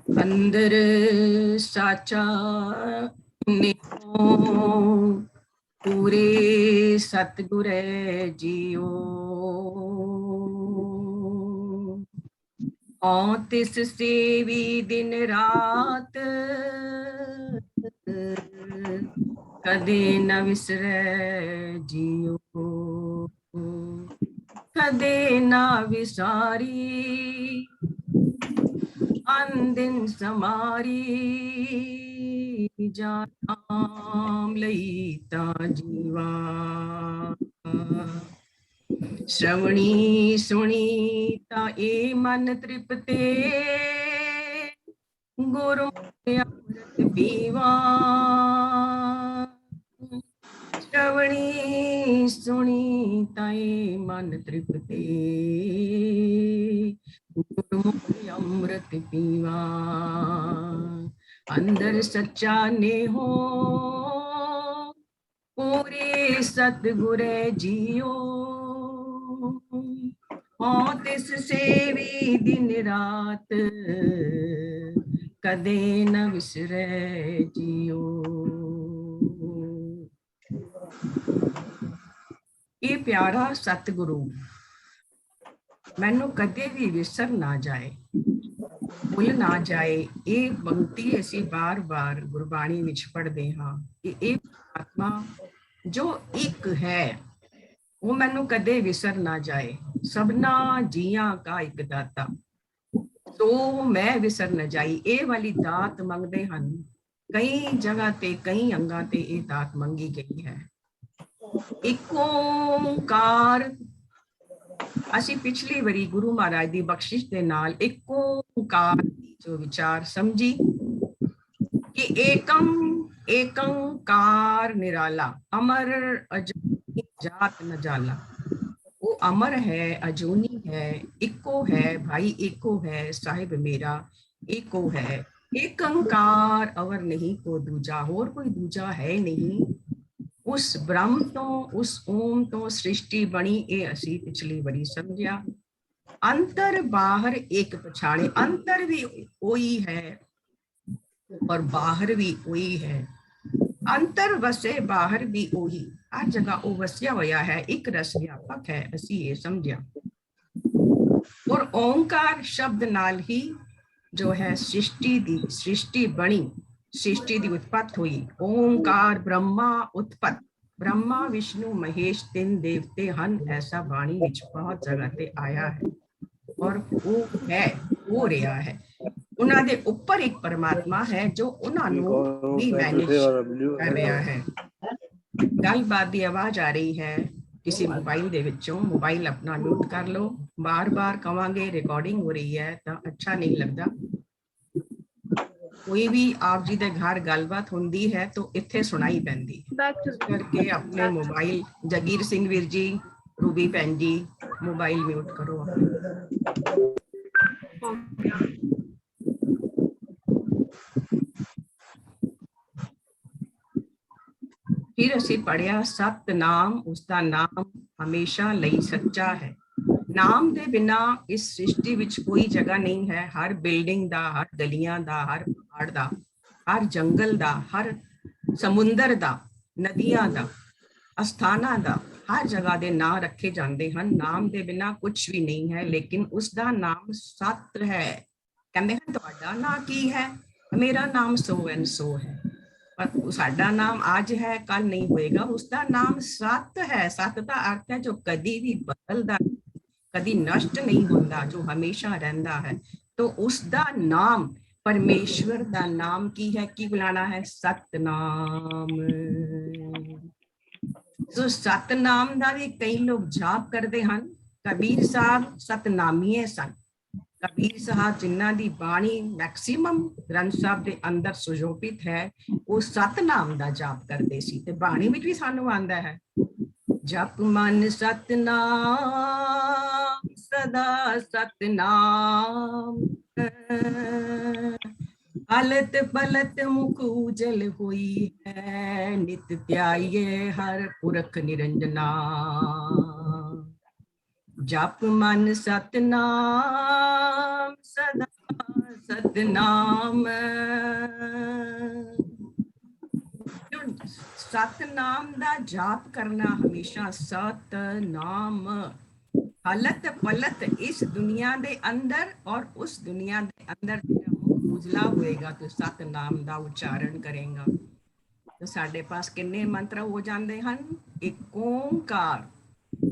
अंदर साचा नेहो पूरे सतगुरे जियो। औ तिस सेवी दिन रात कदे न विसरै जियो। कदे ना विसारी अंदिन समारी जा नाम लईता जीवा। श्रवणी सुनी ता ए मन तृप्ते गुरु अमृत पीवा। श्रवणी सुनी ताए मन तृप्ते गुरमुख अमृत पीवा। अंदर सच्चा नेहो पूरे सतगुरे जियो। औ तिस सेवी दिन रात कदे न विसरै जियो। ये प्यारा सतगुरु मैनू कदे भी विसर ना जाए, भुल ना जाए। ये पंक्ति असी बार बार गुरबाणी विच पढ़दे हां कि ये आत्मा जो एक है वो मैनू कदे विसर ना जाए। सबना जियां का एक दाता तो मैं विसर न जाई। ये वाली दात मंगदे हन। कई जगह ते कई अंगां ते ये दात मंगी गई है। एक ओंकार ਅਸੀਂ ਪਿਛਲੀ ਵਾਰੀ ਗੁਰੂ ਮਹਾਰਾਜ ਦੀ ਬਖਸ਼ਿਸ਼ ਦੇ ਨਾਲ ਇੱਕ ਓਂਕਾਰ ਦੀ ਜੋ ਵਿਚਾਰ ਸਮਝੀ ਕਿ ਏਕੰਕਾਰ ਨਿਰਾਲਾ ਅਮਰ ਅਜੂਨੀ ਜਾਤ ਨ जाला। वो अमर है, अजूनी है, इको है, भाई एको है, साहिब मेरा एको है। एकंकार अवर नहीं को दूजा, होर कोई दूजा है नहीं। उस ब्रह्म तो उस ओम तो सृष्टि बनी। ये असी पिछली वारी समझिया। अंतर बाहर एक पछाणे, अंतर भी वही है और बाहर भी वही है। अंतर वसे बाहर भी वही, हर जगह वो वसिया होया है, एक रस व्यापक है, असी ये समझिया। और ओंकार शब्द नाल ही जो है सृष्टि बनी, सृष्टि की उत्पत्ति हुई। ओंकार ब्रह्मा उत्पत्ति, ब्रह्मा विष्णु महेश तीन देवते हन, ऐसा बाणी विच बहुत जगह ते आया है। और वो है, हो रहा है। उन्हां दे ऊपर एक परमात्मा है जो उन्हां नूं भी मैनेज कर रहा है। गलबात की आवाज आ रही है किसी मोबाइल दे विचों, मोबाइल अपना म्यूट कर लो। बार बार कहांगे रिकॉर्डिंग हो रही है तो अच्छा नहीं लगता। कोई भी आप जी दे घर गलबात होंदी है तो इत्थे सुनाई पैंदी करके अपने मोबाइल, जगीर सिंह वीर जी, रूबी भैन जी, मोबाइल म्यूट करो अपने। फिर असी पढ़िया सतनाम, उसका नाम हमेशा लई सच्चा है। नाम दे बिना इस सृष्टि विच कोई जगह नहीं है। हर बिल्डिंग दा, हर गलियां दा, हर पहाड़ दा, हर जंगल दा, हर समुंदर दा, नदियां दा, अस्थाना दा, हर जगह दे नाम रखे जाते हैं। नाम दे बिना कुछ भी नहीं है, लेकिन उसका नाम सत है। कहते हैं तुहाडा नाम की है? मेरा नाम सो एंड सो है, पर साडा नाम आज है कल नहीं होएगा। उसका नाम सत है। सत का अर्थ है जो कभी भी बदलदा, कभी नष्ट नहीं होता, जो हमेशा रहता है। तो उसका नाम, परमेश्वर का नाम की है, की बुलाना है? सतनाम। तो सतनाम का भी कई लोग जाप करते हैं। कबीर साहब सतनामीए सन। कबीर साहब जिन्हां दी बाणी मैक्सिमम ग्रंथ साहब के अंदर सुजोपित है, वो सतनाम का जाप करते सी। ते बाणी विच भी सानू आंदा है, जप मन सतनाम सदा सतनाम, हलत पलत मुख उजल हुई है, नित ध्याये हर पुरख निरंजना। जप मन सतनाम सदा सतनाम। सतनाम दा जाप करना हमेशा, सतनाम। हलत पलत इस दुनिया दे अंदर और उस दुनिया दे अंदर तेरा मुख उजला होएगा तो सतनाम दा उच्चारण करेगा। तो साडे पास किन्ने मंत्र हो जाते हैं? एक ओंकार,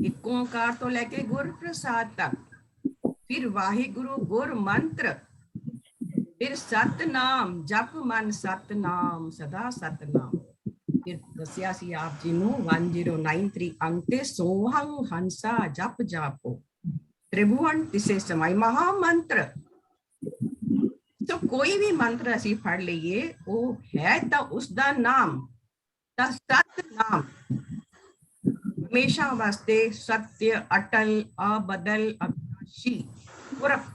एक ओंकार तो लेके गुर प्रसाद तक, फिर वाहिगुरु गुर मंत्र, फिर सतनाम जप मन सतनाम सदा सतनाम। फिर दसिया सी आप जी नूं 1093 अंक ते सोहं हंसा जप जापो त्रिभुवन तिसे समाई। महामंत्र तो कोई भी मंत्र असी पढ़ लीए वो है तो उसका नाम ता सतनाम, हमेशा वास्ते सत्य, अटल, अबदल, अविनाशी, पुरख,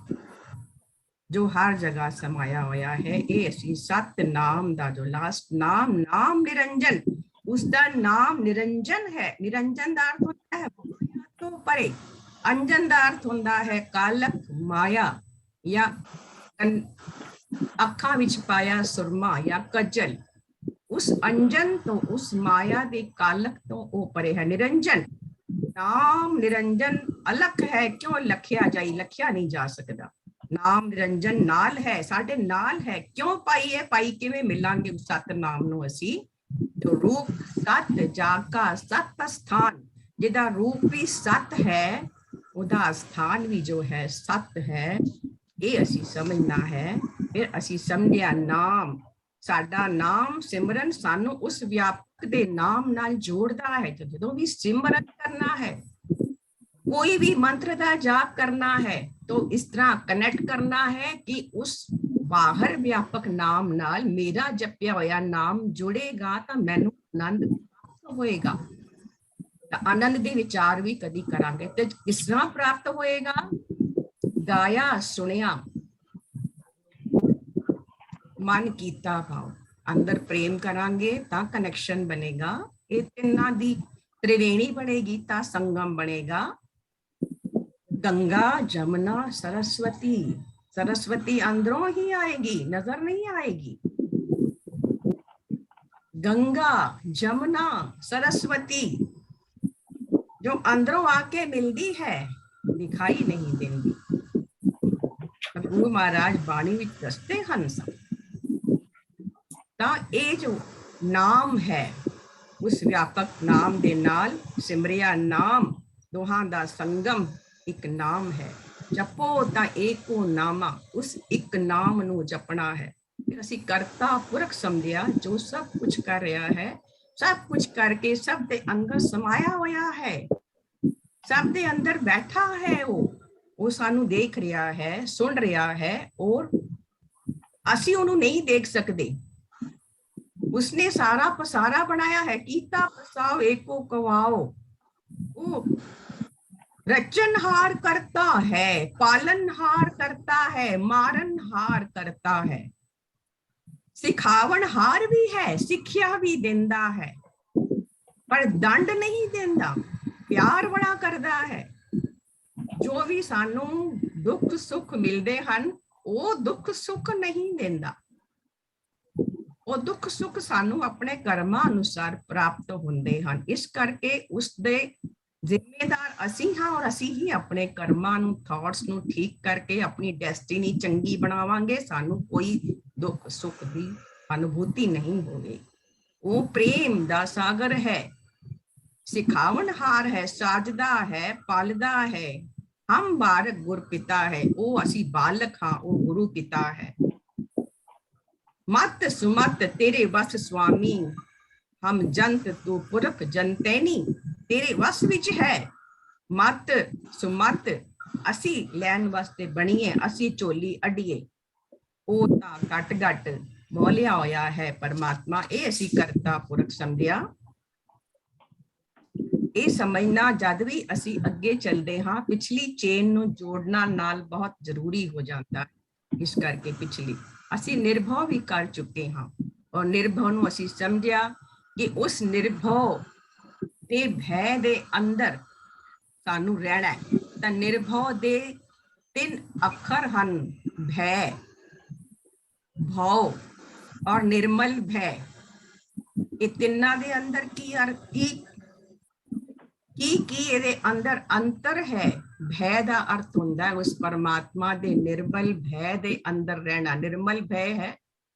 जो हर जगह समाया होया है। ये असी सतनाम दा जो लास्ट नाम, नाम निरंजन, उसका नाम निरंजन है। निरंजन का अर्थ होता है माया तो परे, अंजन का अर्थ होता है कालक, माया या अखा विच पाया सुरमा या कजल। उस अंजन तो, उस माया दे कालक तो ओ परे है निरंजन। नाम निरंजन अलख है, क्यों लखिया जाई, लखिया नहीं जा सकता। नाम निरंजन नाल है, साडे नाल है, क्यों पाई है, पाई किवें मिलांगे उस सतनाम नूं असी। जो रूप सत जाका सत स्थान, जिदा रूप भी सत है उदा स्थान भी जो है सत है, ये असी समझना है। फिर असी समझिया नाम, साडा नाम सिमरन सानू उस व्यापक दे नाम नाल जोड़दा है। तो जदों भी सिमरन करना है, कोई भी मंत्र का जाप करना है, तो इस तरह कनेक्ट करना है कि उस बाहर व्यापक नाम नाल मेरा जपिया होया नाम जुड़ेगा तो मैनू आनंद प्राप्त होएगा। आनंद दे विचार भी कदी करांगे तो किस तरह प्राप्त होएगा? गाया सुनिया मन कीता भाव, अंदर प्रेम करांगे ता कनेक्शन बनेगा। ये तिन्ना दी त्रिवेणी बनेगी ता संगम बनेगा। गंगा जमुना सरस्वती, सरस्वती अंदरों ही आएगी, नजर नहीं आएगी। गंगा जमुना सरस्वती जो अंदरों आके मिलती है, दिखाई नहीं देती। गुरु महाराज बाणी विच दसते हन तां ये जो नाम है, उस व्यापक नाम दे नाल सिमरिया नाम, दोहां दा संगम एक नाम है। जपो ता एको नामा, उस एक नाम नू जपना है। फिर असी करता पुरख समझिया जो सब कुछ कर रहा है, सब कुछ करके सब दे अंदर समाया होया है, सब दे अंदर बैठा है। वो सानू देख रहा है, सुन रहा है, और असी उन्होंने नहीं देख सकते। उसने सारा पसारा बनाया है, कीता पसाओ एको कवाओ। वो रचनहार करता है, पालनहार करता है, मारनहार करता है, सिखावनहार भी है, सिक्ख्या भी देंदा है, पर दंड नहीं देंदा, प्यार बड़ा करदा है। जो भी सानू दुख सुख मिलते हैं, वो दुख सुख नहीं देंदा, वो दुख सुख सानू अपने कर्मा अनुसार प्राप्त होंदे हैं। इस करके उसदे जिम्मेदार असी हाँ, और असी ही अपने कर्मा नू, थॉट्स नू ठीक करके अपनी डेस्टिनी चंगी बनावांगे। सानू कोई दुख सुख की अनुभूति नहीं होगी। वो प्रेम दा सागर है, सिखावनहार है, साजदा है, पालदा है। हम बालक गुरु पिता है, वो असी बालक हाँ, वो गुरु पिता है। मत सुमत तेरे वस स्वामी, हम जंत तू पुरख जनतैनी, तेरे वस विच है। मत सुमत असी लैन वास्ते बणीए, असी झोली अडीए, ओ ता घट घट मोलिया होया है परमात्मा। ये असी करता पुरख समझिया। ये समझना जद भी असी अगे चलते हाँ, पिछली चेन नू जोड़ना नाल बहुत जरूरी हो जाता है। इस करके पिछली असी निर्भव भी कर चुके हाँ, और निर्भव नू असी समझिया कि उस निर्भव दे भय दे अंदर सानू रहना है। तां निर्भव दे 3 अखर हन, भय, भौ और निर्मल भय, ये तिन्ना दे अंदर की ਇਹਦੇ ਅੰਦਰ ਅੰਤਰ ਹੈ। ਭੈ ਦਾ ਅਰਥ ਹੁੰਦਾ ਹੈ ਉਸ ਪਰਮਾਤਮਾ ਦੇ ਨਿਰਮਲ ਭੈ ਦੇ ਅੰਦਰ ਰਹਿਣਾ। ਨਿਰਮਲ ਭੈ ਹੈ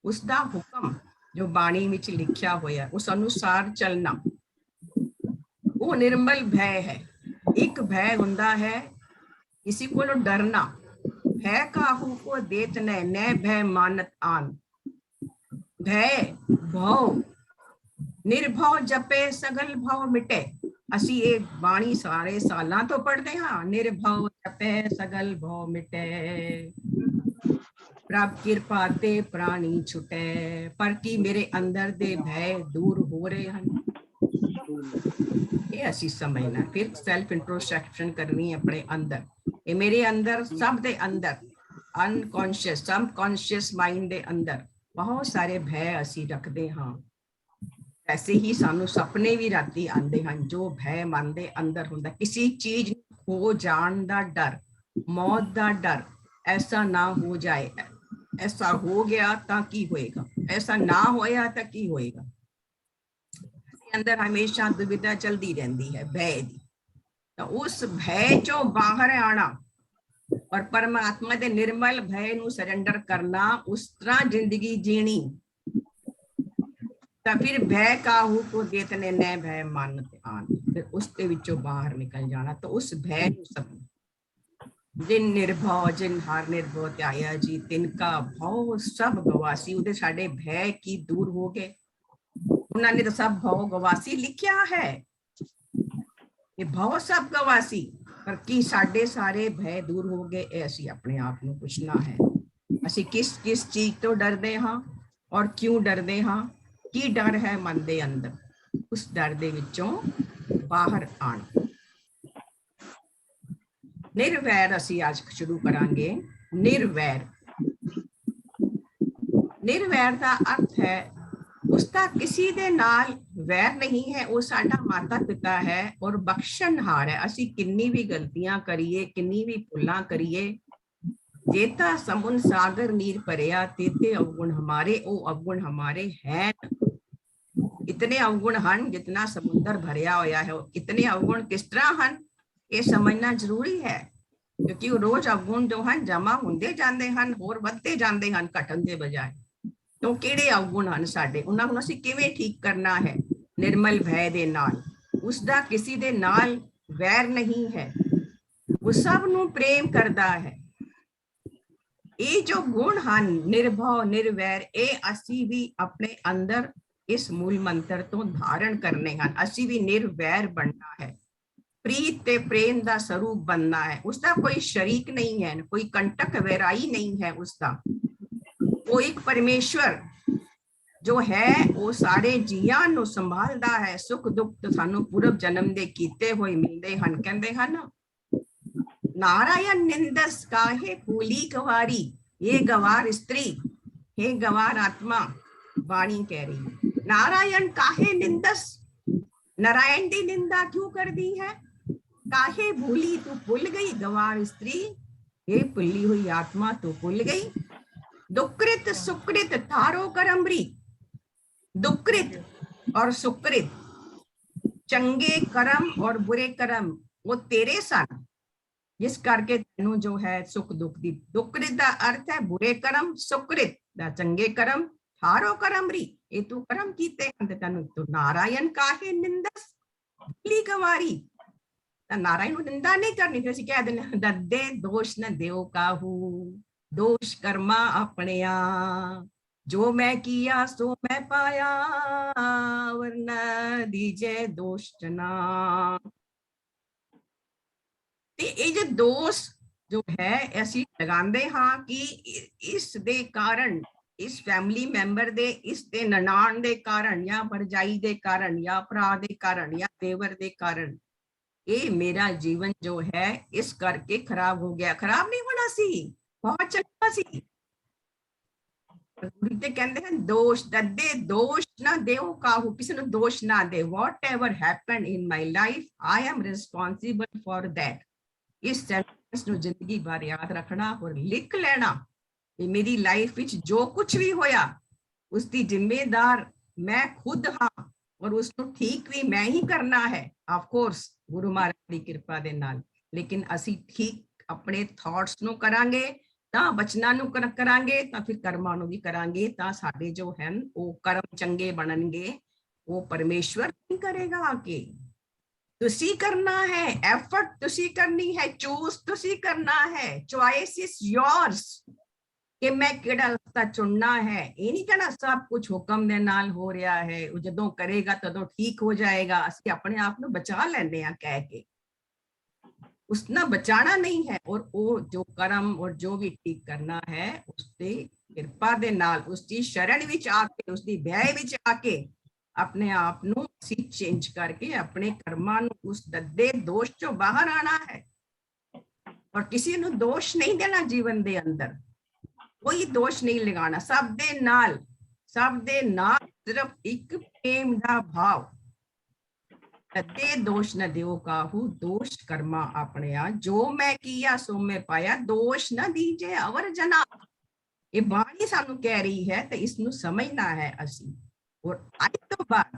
ਉਸ ਦਾ ਹੁਕਮ ਜੋ ਬਾਣੀ ਵਿੱਚ ਲਿਖਿਆ ਹੋਇਆ, ਉਸ ਅਨੁਸਾਰ ਚੱਲਣਾ, ਉਹ ਨਿਰਮਲ ਭੈ ਹੈ। ਇੱਕ ਭੈ ਹੁੰਦਾ ਹੈ किसी को डरना, भय काहू को देत न भय मानत आन। भय भव निर्भव जपे सगल भव मिटे। ਅਸੀਂ ਇਹ ਬਾਣੀ ਸਾਰੇ ਸਾਲਾਂ ਤੋਂ ਪੜ੍ਹਦੇ ਹਾਂ। ਨਿਰਭਉ ਜਪੈ ਸਗਲ ਭਉ ਮਿਟੈ, ਪ੍ਰਭ ਕਿਰਪਾ ਤੇ ਪ੍ਰਾਣੀ ਛੁਟੈ। ਪਰ ਕੀ ਮੇਰੇ ਅੰਦਰ ਦੇ ਭੈ ਦੂਰ ਹੋ ਰਹੇ ਹਨ? ਇਹ ਅਸੀਂ ਸਮਝਣਾ। ਫਿਰ ਸੈਲਫ ਇੰਟਰੋਸਪੈਕਸ਼ਨ ਕਰਨੀ ਆਪਣੇ ਅੰਦਰ। ਇਹ ਮੇਰੇ ਅੰਦਰ, ਸਭ ਦੇ ਅੰਦਰ, ਅਨਕੌਂਸ਼ੀਅਸ ਸਬਕੌਂਸ਼ੀਅਸ ਮਾਈਂਡ ਦੇ ਅੰਦਰ ਬਹੁਤ ਸਾਰੇ ਭੈ ਅਸੀਂ ਰੱਖਦੇ ਹਾਂ। ऐसे ही सानू सपने भी राती आंदे हैं जो भय मन दे अंदर हुंदा। किसी चीज हो जान दा डर, मौत दा डर, ऐसा ना हो जाए, ऐसा हो गया तां की होएगा, ऐसा ना होया तां की होएगा। अंदर हमेशा दुविधा चलती रहती है भय दी। तो उस भय चों बाहर आना और परमात्मा दे निर्मल भय नू सरेंडर करना, उस तरह जिंदगी जीनी। ਤਾਂ ਫਿਰ ਭੈ ਕਾਹੂ ਕੋ ਦੇਤਨੇ ਨੈ ਭੈ ਮਾਨਤ ਆਨ। ਫਿਰ ਉਸ ਦੇ ਵਿੱਚੋਂ ਬਾਹਰ ਨਿਕਲ ਜਾਣਾ। ਤਾਂ ਉਸ ਭੈ ਨੂੰ ਸਭ ਜਿਨ ਨਿਰਭਉ ਜਿਨ ਹਰ ਨਿਰਭਉ ਧਿਆਇਆ ਜੀ ਤਿਨਕਾ ਭਉ ਸਭ ਗਵਾਸੀ। ਉਹਦੇ ਸਾਡੇ ਭੈ ਕੀ ਦੂਰ ਹੋ ਗਏ। ਉਹਨਾਂ ਨੇ ਤਾਂ ਸਭ ਭਉ ਗਵਾਸੀ ਲਿਖਿਆ ਹੈ, ਇਹ ਭਉ ਸਭ ਗਵਾਸੀ। ਪਰ ਕੀ ਸਾਡੇ ਸਾਰੇ ਭੈ ਦੂਰ ਹੋ ਗਏ? ਇਹ ਅਸੀਂ ਆਪਣੇ ਆਪ ਨੂੰ ਪੁੱਛਣਾ ਹੈ। ਅਸੀਂ ਕਿਸ ਕਿਸ ਚੀਜ਼ ਤੋਂ ਡਰਦੇ ਹਾਂ ਔਰ ਕਿਉਂ ਡਰਦੇ ਹਾਂ? ਕੀ ਡਰ ਹੈ ਮਨ ਦੇ ਅੰਦਰ? ਉਸ ਡਰ ਦੇ ਵਿੱਚੋਂ ਬਾਹਰ ਆਣਾ। ਨਿਰਵੈਰ ਅਸੀਂ ਅੱਜ ਸ਼ੁਰੂ ਕਰਾਂਗੇ। ਨਿਰਵੈਰ, ਨਿਰਵੈਰ ਦਾ ਅਰਥ ਹੈ ਉਸਦਾ ਕਿਸੇ ਦੇ ਨਾਲ ਵੈਰ ਨਹੀਂ ਹੈ। ਉਹ ਸਾਡਾ ਮਾਤਾ ਪਿਤਾ ਹੈ ਔਰ ਬਖਸ਼ਣਹਾਰ ਹੈ। ਅਸੀਂ ਕਿੰਨੀ ਵੀ ਗਲਤੀਆਂ ਕਰੀਏ, ਕਿੰਨੀ ਵੀ ਭੁੱਲਾਂ ਕਰੀਏ, जेता समुन सागर नीर भरिया तेते अवगुण हमारे, ओ अवगुण हमारे हैं। इतने अवगुण हन जितना समुंदर भरिया होया है। इतने अवगुण किस तरह हन ये समझना जरूरी है, क्योंकि रोज अवगुण जो हन जमा होंदे जांदे हन, होर वधदे जांदे हन घटन दे बजाय। तो किहड़े अवगुण हन साडे, उन्हां नूं असीं किवें ठीक करना है? निर्मल भय दे नाल। उसदा किसी दे नाल वैर नहीं है, वो सब नूं प्रेम करदा है। ये जो गुण ਹਨ ਨਿਰਭਉ ਨਿਰਵੈਰ, ਇਹ ਅਸੀਂ ਵੀ ਆਪਣੇ ਅੰਦਰ ਇਸ ਮੂਲ ਮੰਤਰ ਤੋਂ ਧਾਰਨ ਕਰਨੇ ਹਨ। ਅਸੀਂ ਵੀ ਨਿਰਵੈਰ ਬਣਨਾ ਹੈ, ਪ੍ਰੀਤ ਤੇ ਪ੍ਰੇਮ ਦਾ ਸਰੂਪ ਬਣਨਾ ਹੈ। ਉਸਦਾ ਕੋਈ ਸ਼ਰੀਕ ਨਹੀਂ ਹੈ, ਕੋਈ ਕੰਟਕ ਵੈਰਾਈ ਨਹੀਂ ਹੈ ਉਸਦਾ। ਉਹ ਇੱਕ ਪਰਮੇਸ਼ਵਰ ਜੋ ਹੈ ਉਹ ਸਾਰੇ ਜੀਆਂ ਨੂੰ ਸੰਭਾਲਦਾ ਹੈ। ਸੁਖ ਦੁੱਖ ਸਾਨੂੰ ਪੂਰਵ ਜਨਮ ਦੇ ਕੀਤੇ ਹੋਏ ਮਿਲਦੇ ਹਨ। ਕਹਿੰਦੇ ਹਨ नारायण निंदस काहे भूली गवारी, ये गवार स्त्री हे गवार आत्मा। वाणी कह रही नारायण काहे निंदस, नारायण दी निंदा क्यों कर दी है? काहे भूली, तू भूल गई गवार स्त्री, हे भुली हुई आत्मा तू भूल गई। दुकृत सुकृत थारो करमरी, दुकृत और सुकृत, चंगे कर्म और बुरे कर्म वो तेरे सन, जिस करके तेनू जो है सुख दुख दी। दुकृत का अर्थ है बुरे कर्म, सुकृत दा चंगे कर्म, थारो करमरी ये तू कर्म कीते हैं तेनू। तो नारायण काहे निंदस भूली गवारी, नारायण निंदा नहीं करनी। फिर कह देना दद्दे दोष न देव काहू, दोष कर्मा अपने जो मैं किया सो मैं पाया, वरना दीजे दोष जना। ਇਹ ਜੋ ਦੋਸ਼ ਜੋ ਹੈ ਅਸੀਂ ਲਗਾਉਂਦੇ ਹਾਂ ਕਿ ਇਸ ਦੇ ਕਾਰਨ, ਇਸ ਫੈਮਿਲੀ ਮੈਂਬਰ ਦੇ, ਇਸ ਦੇ ਨਨਾਣ ਦੇ ਕਾਰਨ ਜਾਂ ਭਰਜਾਈ ਦੇ ਕਾਰਨ ਜਾਂ ਭਰਾ ਦੇ ਕਾਰਨ ਜਾਂ ਦੇਵਰ ਦੇ ਕਾਰਨ ਇਹ ਮੇਰਾ ਜੀਵਨ ਜੋ ਹੈ ਇਸ ਕਰਕੇ ਖਰਾਬ ਹੋ ਗਿਆ। ਖਰਾਬ ਨਹੀਂ ਹੋਣਾ ਸੀ, ਬਹੁਤ ਚੰਗਾ ਸੀ। ਤੇ ਕਹਿੰਦੇ ਹਨ ਦੋਸ਼ ਦੱਦੇ ਦੋਸ਼ ਨਾ ਦਿਓ ਕਾਹੂ, ਕਿਸੇ ਨੂੰ ਦੋਸ਼ ਨਾ ਦੇ। whatever happened in my life I am responsible for that। इस सेंटेंस ਨੂੰ ਜ਼ਿੰਦਗੀ ਭਰ ਯਾਦ ਰੱਖਣਾ ਔਰ ਲਿਖ ਲੈਣਾ कि मेरी लाइफ विच जो कुछ भी होया उसकी जिम्मेदार मैं खुद हाँ, और उसको ठीक भी मैं ही करना है। ऑफ कोर्स गुरु महाराज की कृपा दे नाल, लेकिन ਅਸੀਂ ठीक अपने थॉट्स ਨੂੰ ਕਰਾਂਗੇ ਤਾਂ ਬਚਨਾਂ ਨੂੰ ਕਰਾਂਗੇ ਤਾਂ ਫਿਰ ਕਰਮਾਂ ਨੂੰ ਵੀ ਕਰਾਂਗੇ ਤਾਂ ਸਾਡੇ ਜੋ ਹਨ ਉਹ ਕਰਮ ਚੰਗੇ ਬਣਨਗੇ। ਉਹ ਪਰਮੇਸ਼ਵਰ ਨਹੀਂ ਕਰੇਗਾ ਆਕੇ, ਤੁਸੀਂ ਕਰਨਾ ਹੈ, ਐਫਰਟ ਤੁਸੀਂ ਕਰਨੀ ਹੈ, ਚੂਜ਼ ਤੁਸੀਂ ਕਰਨਾ ਹੈ, ਚੁਆਇਸ ਇਜ਼ ਯੋਰਸ ਕਿ ਮੈਂ ਕਿਹੜਾ ਰਸਤਾ ਚੁਣਨਾ ਹੈ। ਇਹ ਨਹੀਂ ਕਹਿਣਾ ਸਭ ਕੁਝ ਹੁਕਮ ਦੇ ਨਾਲ ਹੋ ਰਿਹਾ ਹੈ, ਉਹ ਜਦੋਂ ਕਰੇਗਾ ਤਦੋਂ ਠੀਕ ਹੋ ਜਾਏਗਾ। ਅਸੀਂ ਆਪਣੇ ਆਪ ਨੂੰ ਬਚਾ ਲੈਂਦੇ ਆ ਕਹਿ ਕੇ, उसना बचाना नहीं है। और वो जो कर्म और जो भी ठीक करना है उसकी कृपा दे नाल, उसकी शरण विच आके, उसकी भय विच आके अपने आप नू सी चेंज करके अपने कर्मां नू उस दद्दे दोष चों बाहर आना है। और किसी नू दोष नहीं देना जीवन दे अंदर, कोई दोष नहीं लगाना। सब दे नाल सिर्फ एक प्रेम दा भाव। दे दोष न दियो काहू, दोष कर्मा अपने आ, जो मैं किया सो मैं पाया, दोष न दीजे अवर जना। ये बाणी सानू कह रही है तो इसनू समझना है असी। और आज तो बाद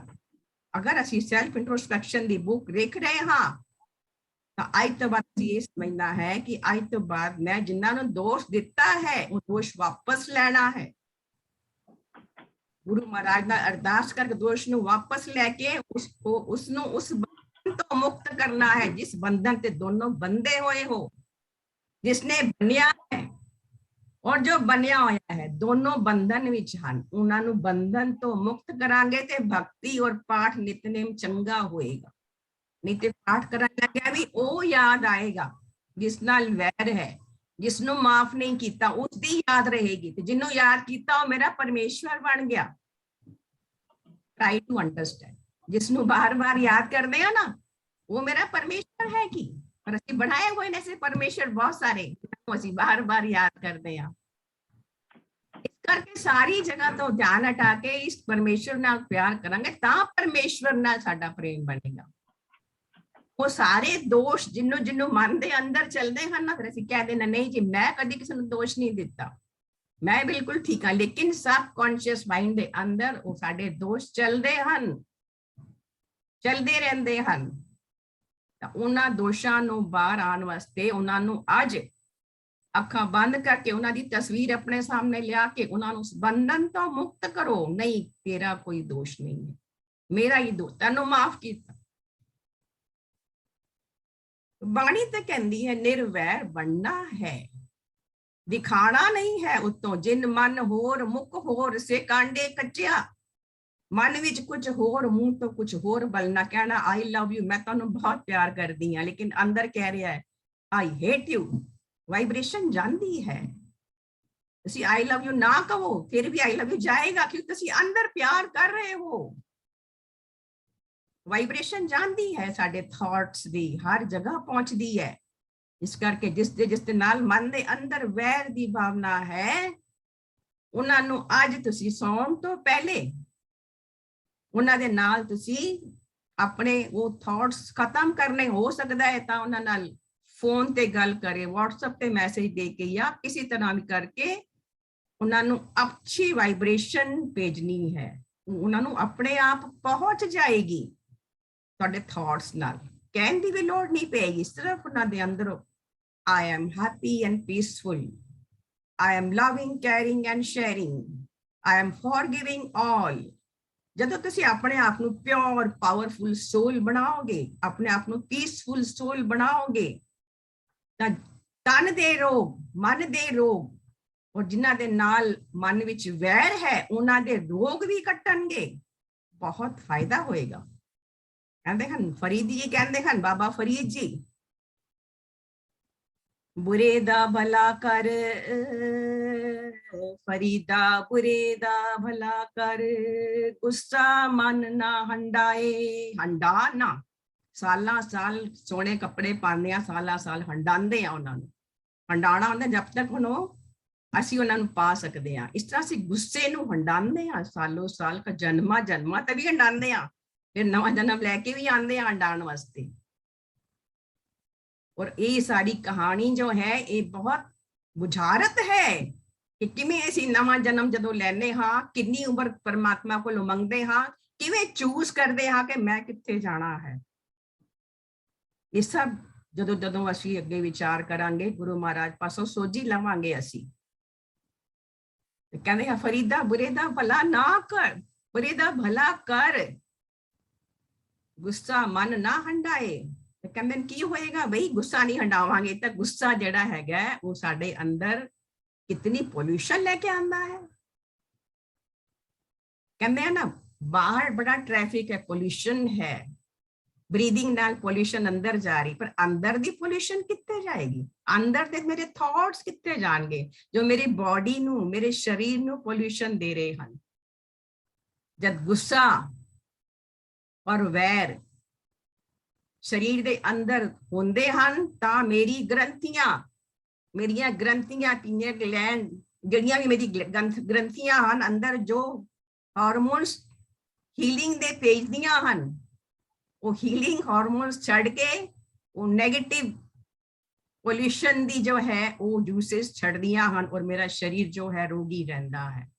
अगर असी सेल्फ इंट्रोस्पेक्शन दी बुक देख रहे हाँ तो आज तो बाद ये समझना है कि आज तो बाद मैं जिन्होंने दोष दिता है वो दोष वापस लेना है। गुरु महाराज ना अरदास करके दोष नु वापस लेके उसको उसनु उस बंधन तो मुक्त करना है जिस बंधन ते दोनों बंधे हुए हो। जिसने बनिया है और जो बनिया होया है दोनों बंधन विच हन, उन्हां नु बंधन तो मुक्त करांगे ते भक्ति और पाठ नितनेम चंगा होएगा। नहीं ते पाठ करन लग्या भी ओ याद आएगा जिस नाल वैर है, जिसनु माफ नहीं किया उसकी याद रहेगी, ते जिन्हों याद किया मेरा परमेश्वर बन गया। ट्राई टू अंडरस्टैंड, जिसनु बार बार याद करते हैं ना वो मेरा परमेश्वर है कि, पर असि बनाए हुए ने से परमेश्वर बहुत सारे असि बार बार याद करते हैं। इस करके सारी जगह तो ध्यान हटा के इस परमेश्वर नाल प्यार करांगे ता परमेश्वर नाल साडा प्रेम बनेगा। वो सारे दोष जिन्नू जिन्नू मन दे अंदर चलते हैं ना, फिर असि कह देना नहीं जी मैं कभी किसी को दोष नहीं दिता, मैं बिल्कुल ठीक हाँ। लेकिन सब कॉन्शियस माइंड दे अंदर वो साडे दोष चलते हैं, चलते रहते हैं। उन्हां दोषां नूं बाहर आने वास्ते उन्हां नूं अज अखां बंद करके उन्हां दी तस्वीर अपने सामने लिया के उन्हां नूं बंधन तो मुक्त करो। नहीं तेरा कोई दोष नहीं है, मेरा ही दोष, तैनूं माफ कीता। बाणी तो कहती है निर्वैर बनना है, दिखाना नहीं है उत्तों। जिन मन होर मुख होर से कांडे कच्चिया, मन विच कुछ होर मुंह तो कुछ होर बलना। कहना आई लव यू, मैं तुहानू बहुत प्यार करदी हां, लेकिन अंदर कह रहा है आई हेट यू। वाइब्रेशन जाती है। तुसी आई लव यू ना कहो फिर भी आई लव यू जाएगा क्योंकि तुसी अंदर प्यार कर रहे हो। वाइब्रेशन जाती है साडे थॉट्स दी, हर जगह पहुंचती है। इस करके जिसदे नाल मन दे अंदर वैर दी भावना है उन्हां नू अज तुसी सौण तो पहले उन्हां दे नाल तुसी अपने वो थॉट्स खत्म करने। हो सकता है तो उन्हां नाल फोन ते गल करे, व्हाट्सएप ते मैसेज दे के या किसी तरह भी करके उन्हां नू अच्छी वाइब्रेशन भेजनी है। उन्हां नू अपने आप पहुंच जाएगी ਤੁਹਾਡੇ ਥॉट्स ਨਾਲ, ਕਹਿਣ ਦੀ ਵੀ ਲੋੜ नहीं पेगी। सिर्फ उन्हां दे अंदर I am happy and peaceful, I am loving, caring and sharing, I am forgiving all। ਜਦੋਂ ਤੁਸੀਂ ਆਪਣੇ ਆਪ ਨੂੰ ਪਿਓਰ ਪਾਵਰਫੁਲ ਸੋਲ ਬਣਾਓਗੇ, ਆਪਣੇ ਆਪ ਨੂੰ ਪੀਸਫੁਲ ਸੋਲ ਬਣਾਓਗੇ ਤਾਂ ਤਨ ਦੇ ਰੋਗ, ਮਨ ਦੇ ਰੋਗ ਔਰ ਜਿਨ੍ਹਾਂ ਦੇ ਨਾਲ ਮਨ ਵਿੱਚ ਵੈਰ ਹੈ ਉਹਨਾਂ ਦੇ ਰੋਗ ਵੀ ਕੱਟਣਗੇ। ਬਹੁਤ ਫਾਇਦਾ ਹੋਏਗਾ। कहते हैं फरीद जी, कहते हैं बाबा फरीद जी, बुरे दा भला कर फरीदा, बुरे दा भला कर, गुस्सा मन ना हंडाए। हंडा ना, साला साल सोने कपड़े पाने आ, साला साल हंडांदे आ उन्हां नूं। हंडाना हुंदा जब तक हुण ਅਸੀਂ ਉਹਨਾਂ ਨੂੰ ਪਾ ਸਕਦੇ ਹਾਂ। ਇਸ ਤਰ੍ਹਾਂ ਅਸੀਂ ਗੁੱਸੇ ਨੂੰ ਹੰਡਾਉਂਦੇ ਹਾਂ ਸਾਲੋ ਸਾਲ, ਜਨਮਾਂ ਜਨਮਾਂ ਤੇ ਵੀ ਹੰਡਾਉਂਦੇ ਹਾਂ, फिर नवा जन्म लैके भी आते हैं हंडाण वास्ते। और ये सारी कहानी जो है ये बहुत बुझारत है ਕਿ ਕਿਵੇਂ ਅਸੀਂ ਨਵਾਂ ਜਨਮ ਜਦੋਂ ਲੈਨੇ ਹਾਂ, ਕਿੰਨੀ ਉਮਰ ਪਰਮਾਤਮਾ ਕੋਲੋਂ ਮੰਗਦੇ ਹਾਂ, ਕਿਵੇਂ ਚੂਜ਼ ਕਰਦੇ ਹਾਂ ਕਿ ਮੈਂ ਕਿੱਥੇ ਜਾਣਾ ਹੈ। ਇਹ ਸਭ ਜਦੋਂ ਜਦੋਂ ਅਸੀਂ ਅੱਗੇ ਵਿਚਾਰ ਕਰਾਂਗੇ, ਗੁਰੂ ਮਹਾਰਾਜ ਪਾਸੋਂ ਸੋਝੀ ਲਵਾਂਗੇ ਅਸੀਂ। ਕਹਿੰਦੇ ਆ ਫਰੀਦਾ ਬੁਰੇ ਦਾ ਭਲਾ ਨਾ ਕਰ, ਬੁਰੇ ਦਾ ਭਲਾ ਕਰ, ਗੁੱਸਾ ਮਨ ਨਾ ਹੰਡਾਏ। ਤੇ ਕਹਿੰਦੇ ਕੀ ਹੋਏਗਾ ਬਈ, ਗੁੱਸਾ ਨਹੀਂ ਹੰਡਾਵਾਂਗੇ ਤਾਂ ਗੁੱਸਾ ਜਿਹੜਾ ਹੈਗਾ ਉਹ ਸਾਡੇ ਅੰਦਰ ਕਿਤਨੀ ਪੋਲਿਊਸ਼ਨ ਲੈ ਕੇ ਆਂਦਾ ਹੈ। ਕਹਿੰਦੇ ਆ ਨਾ ਬਾਹਰ ਬੜਾ ਟ੍ਰੈਫਿਕ ਹੈ, ਪੋਲਿਊਸ਼ਨ ਹੈ, ਬਰੀਥਿੰਗ ਨਾਲ ਪੋਲਿਊਸ਼ਨ ਅੰਦਰ ਜਾ ਰਹੀ, ਪਰ ਅੰਦਰ ਦੀ ਪੋਲਿਊਸ਼ਨ ਕਿੱਥੇ ਜਾਏਗੀ? ਅੰਦਰ ਦੇ ਮੇਰੇ ਥਾਟਸ ਕਿੱਥੇ ਜਾਣਗੇ ਜੋ ਮੇਰੀ ਬਾਡੀ ਨੂੰ, ਮੇਰੇ ਸਰੀਰ ਨੂੰ ਪੋਲਿਊਸ਼ਨ ਦੇ ਰਹੇ ਹਨ। ਜਦ ਗੁੱਸਾ ਔਰ ਵੈਰ ਸਰੀਰ ਦੇ ਅੰਦਰ ਹੁੰਦੇ ਹਨ ਤਾਂ ਮੇਰੀਆਂ ਗ੍ਰੰਥੀਆਂ, ਪੀਨੀਅਲ ਗਲੈਂਡ ਜਿਹੜੀਆਂ ਵੀ ਮੇਰੀ ਗ੍ਰੰਥੀਆਂ ਹਨ ਅੰਦਰ, ਜੋ ਹਾਰਮੋਨਸ ਹੀਲਿੰਗ ਦੇ ਭੇਜਦੀਆਂ ਹਨ, ਉਹ ਹੀਲਿੰਗ ਹਾਰਮੋਨਸ ਛੱਡ ਕੇ ਉਹ ਨੈਗੇਟਿਵ ਪੋਲਿਊਸ਼ਨ ਦੀ ਜੋ ਹੈ ਉਹ ਜੂਸਸ ਛੱਡਦੀਆਂ ਹਨ ਔਰ ਮੇਰਾ ਸਰੀਰ ਜੋ ਹੈ ਰੋਗੀ ਰਹਿੰਦਾ ਹੈ।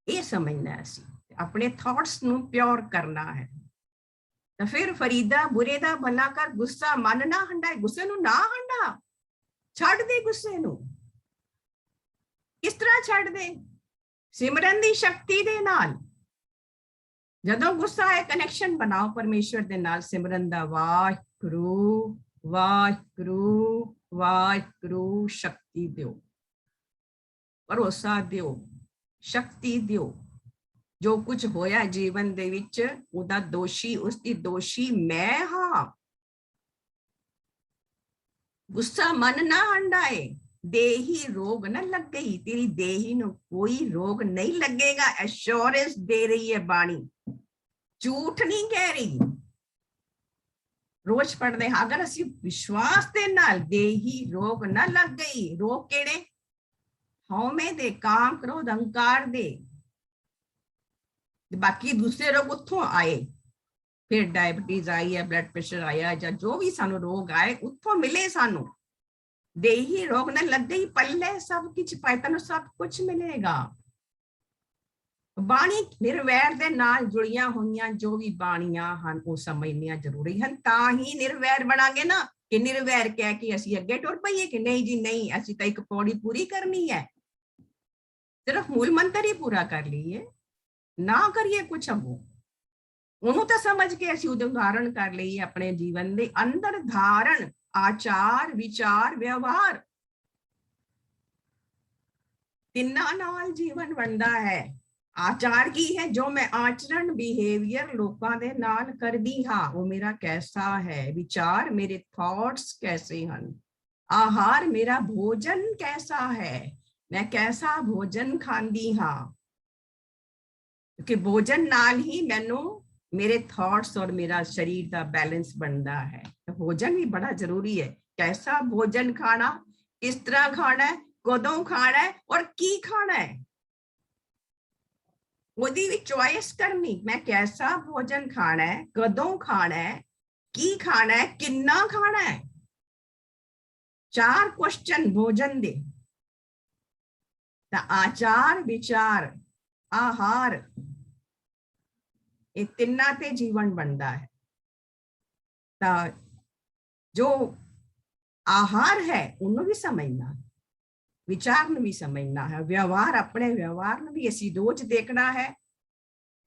ਇਹ ਸਮਝਣਾ ਅਸੀਂ ਆਪਣੇ ਥਾਟਸ ਨੂੰ ਪਿਓਰ ਕਰਨਾ ਹੈ। ਤਾਂ ਫਿਰ ਫਰੀਦਾ ਬੁਰੇ ਦਾ ਭਲਾ ਕਰ, ਗੁੱਸਾ ਮਨ ਨਾ ਹੰਡਾਏ। ਗੁੱਸੇ ਨੂੰ ਨਾ ਹੰਡਾ, ਛੱਡ ਦੇ ਗੁੱਸੇ ਨੂੰ। ਕਿਸ ਤਰ੍ਹਾਂ ਛੱਡ ਦੇ? ਸਿਮਰਨ ਦੀ ਸ਼ਕਤੀ ਦੇ ਨਾਲ। ਜਦੋਂ ਗੁੱਸਾ ਹੈ, ਕਨੈਕਸ਼ਨ ਬਣਾਓ ਪਰਮੇਸ਼ਵਰ ਦੇ ਨਾਲ, ਸਿਮਰਨ ਦਾ। ਵਾਹਿਗੁਰੂ ਵਾਹਿਗੁਰੂ ਵਾਹਿਗੁਰੂ, ਸ਼ਕਤੀ ਦਿਓ, ਭਰੋਸਾ ਦਿਓ, ਸ਼ਕਤੀ ਦਿਓ। ਜੋ ਕੁਝ ਹੋਇਆ ਜੀਵਨ ਦੇ ਵਿੱਚ ਉਹਦਾ ਦੋਸ਼ੀ, ਉਸਦੀ ਦੋਸ਼ੀ ਮੈਂ ਹਾਂ। ਗੁੱਸਾ ਮਨ ਨਾ ਹੰਡਾਏ, ਦੇਹੀ ਰੋਗ ਨਾ ਲੱਗੇ। ਤੇਰੀ ਦੇਹੀ ਨੂੰ ਕੋਈ ਰੋਗ ਨਹੀਂ ਲੱਗੇਗਾ, ਐਸ਼ੋਰੈਂਸ ਦੇ ਰਹੀ ਹੈ ਬਾਣੀ, ਝੂਠ ਨਹੀਂ ਕਹਿ ਰਹੀ। ਰੋਜ਼ ਪੜ੍ਹਦੇ ਹਾਂ, ਅਗਰ ਅਸੀਂ ਵਿਸ਼ਵਾਸ ਦੇ ਨਾਲ, ਦੇਹੀ ਰੋਗ ਨਾ ਲੱਗ ਗਈ। ਰੋਗ ਕਿਹੜੇ? ਹਉਮੈ ਦੇ, ਕਾਮ ਕ੍ਰੋਧ ਅਹੰਕਾਰ ਦੇ। ਬਾਕੀ ਦੂਸਰੇ ਰੋਗ ਉੱਥੋਂ ਆਏ, ਫਿਰ ਡਾਇਬੀਟੀਜ਼ ਆਈ ਹੈ, ਬਲੱਡ ਪ੍ਰੈਸ਼ਰ ਆਇਆ, ਜਾਂ ਜੋ ਵੀ ਸਾਨੂੰ ਰੋਗ ਆਏ ਉੱਥੋਂ ਮਿਲੇ ਸਾਨੂੰ। ਦੇਹੀ ਰੋਗ ਨਾ ਲੱਗੇ, ਪੱਲੇ ਸਭ ਕੁਝ ਪਾਏ, ਤੈਨੂੰ ਸਭ ਕੁਝ ਮਿਲੇਗਾ। ਬਾਣੀ ਨਿਰਵੈਰ ਦੇ ਨਾਲ ਜੁੜੀਆਂ ਹੋਈਆਂ ਜੋ ਵੀ ਬਾਣੀਆਂ ਹਨ ਉਹ ਸਮਝਣੀਆਂ ਜ਼ਰੂਰੀ ਹਨ, ਤਾਂ ਹੀ ਨਿਰਵੈਰ ਬਣਾਂਗੇ ਨਾ। ਕਿ ਨਿਰਵੈਰ ਕਹਿ ਕੇ ਅਸੀਂ ਅੱਗੇ ਟੁਰ ਪਈਏ ਕਿ ਨਹੀਂ ਜੀ ਨਹੀਂ, ਅਸੀਂ ਤਾਂ ਇੱਕ ਪੌੜੀ ਪੂਰੀ ਕਰਨੀ ਹੈ, ਸਿਰਫ ਮੂਲ ਮੰਤਰ ਹੀ ਪੂਰਾ ਕਰ ਲਈਏ, ਨਾ ਕਰੀਏ ਕੁਛ ਅੱਗੋਂ। ਉਹਨੂੰ ਤਾਂ ਸਮਝ ਕੇ ਅਸੀਂ ਉਹਦੇ ਉਦਾਹਰਣ ਕਰ ਲਈਏ ਆਪਣੇ ਜੀਵਨ ਦੇ ਅੰਦਰ। ਧਾਰਨ, ਆਚਾਰ, ਵਿਚਾਰ, ਵਿਵਹਾਰ, ਤਿੰਨਾਂ ਨਾਲ ਜੀਵਨ ਬਣਦਾ ਹੈ। ਆਚਾਰ ਕੀ ਹੈ? ਜੋ ਮੈਂ ਆਚਰਣ, ਬਿਹੇਵੀਅਰ ਲੋਕਾਂ ਦੇ ਨਾਲ ਕਰਦੀ ਹਾਂ ਉਹ ਮੇਰਾ ਕੈਸਾ ਹੈ। ਵਿਚਾਰ, ਮੇਰੇ ਥਾਟਸ ਕੈਸੇ ਹਨ। ਆਹਾਰ, ਮੇਰਾ ਭੋਜਨ ਕੈਸਾ ਹੈ, ਮੈਂ ਕੈਸਾ ਭੋਜਨ ਖਾਂਦੀ ਹਾਂ। ਕਿਉਂਕਿ ਭੋਜਨ ਨਾਲ ਹੀ ਮੈਨੂੰ ਮੇਰੇ ਥਾਟਸ ਔਰ ਮੇਰਾ ਸਰੀਰ ਦਾ ਬੈਲੈਂਸ ਬਣਦਾ ਹੈ। ਭੋਜਨ ਵੀ ਬੜਾ ਜ਼ਰੂਰੀ ਹੈ। ਕੈਸਾ ਭੋਜਨ ਖਾਣਾ, ਕਿਸ ਤਰ੍ਹਾਂ ਖਾਣਾ ਹੈ, ਕਦੋਂ ਖਾਣਾ ਹੈ ਔਰ ਕੀ ਖਾਣਾ ਹੈ, ਉਹਦੀ ਵੀ ਚੁਆਇਸ ਕਰਨੀ। ਮੈਂ ਕੈਸਾ ਭੋਜਨ ਖਾਣਾ ਹੈ, ਕਦੋਂ ਖਾਣਾ ਹੈ, ਕੀ ਖਾਣਾ ਹੈ, ਕਿੰਨਾ ਖਾਣਾ ਹੈ। 4 ਕੁਐਸਚਨ ਭੋਜਨ ਦੇ। ਤਾਂ ਆਚਾਰ, ਵਿਚਾਰ, ਆਹਾਰ, ਇਹ ਤਿੰਨਾਂ ਤੇ ਜੀਵਨ ਬਣਦਾ ਹੈ। ਤਾਂ ਜੋ ਆਹਾਰ ਹੈ ਉਹਨੂੰ ਵੀ ਸਮਝਣਾ, ਵਿਚਾਰ ਨੂੰ ਵੀ ਸਮਝਣਾ ਹੈ, ਵਿਵਹਾਰ, ਆਪਣੇ ਵਿਵਹਾਰ ਨੂੰ ਵੀ ਅਸੀਂ ਰੋਜ਼ ਦੇਖਣਾ ਹੈ।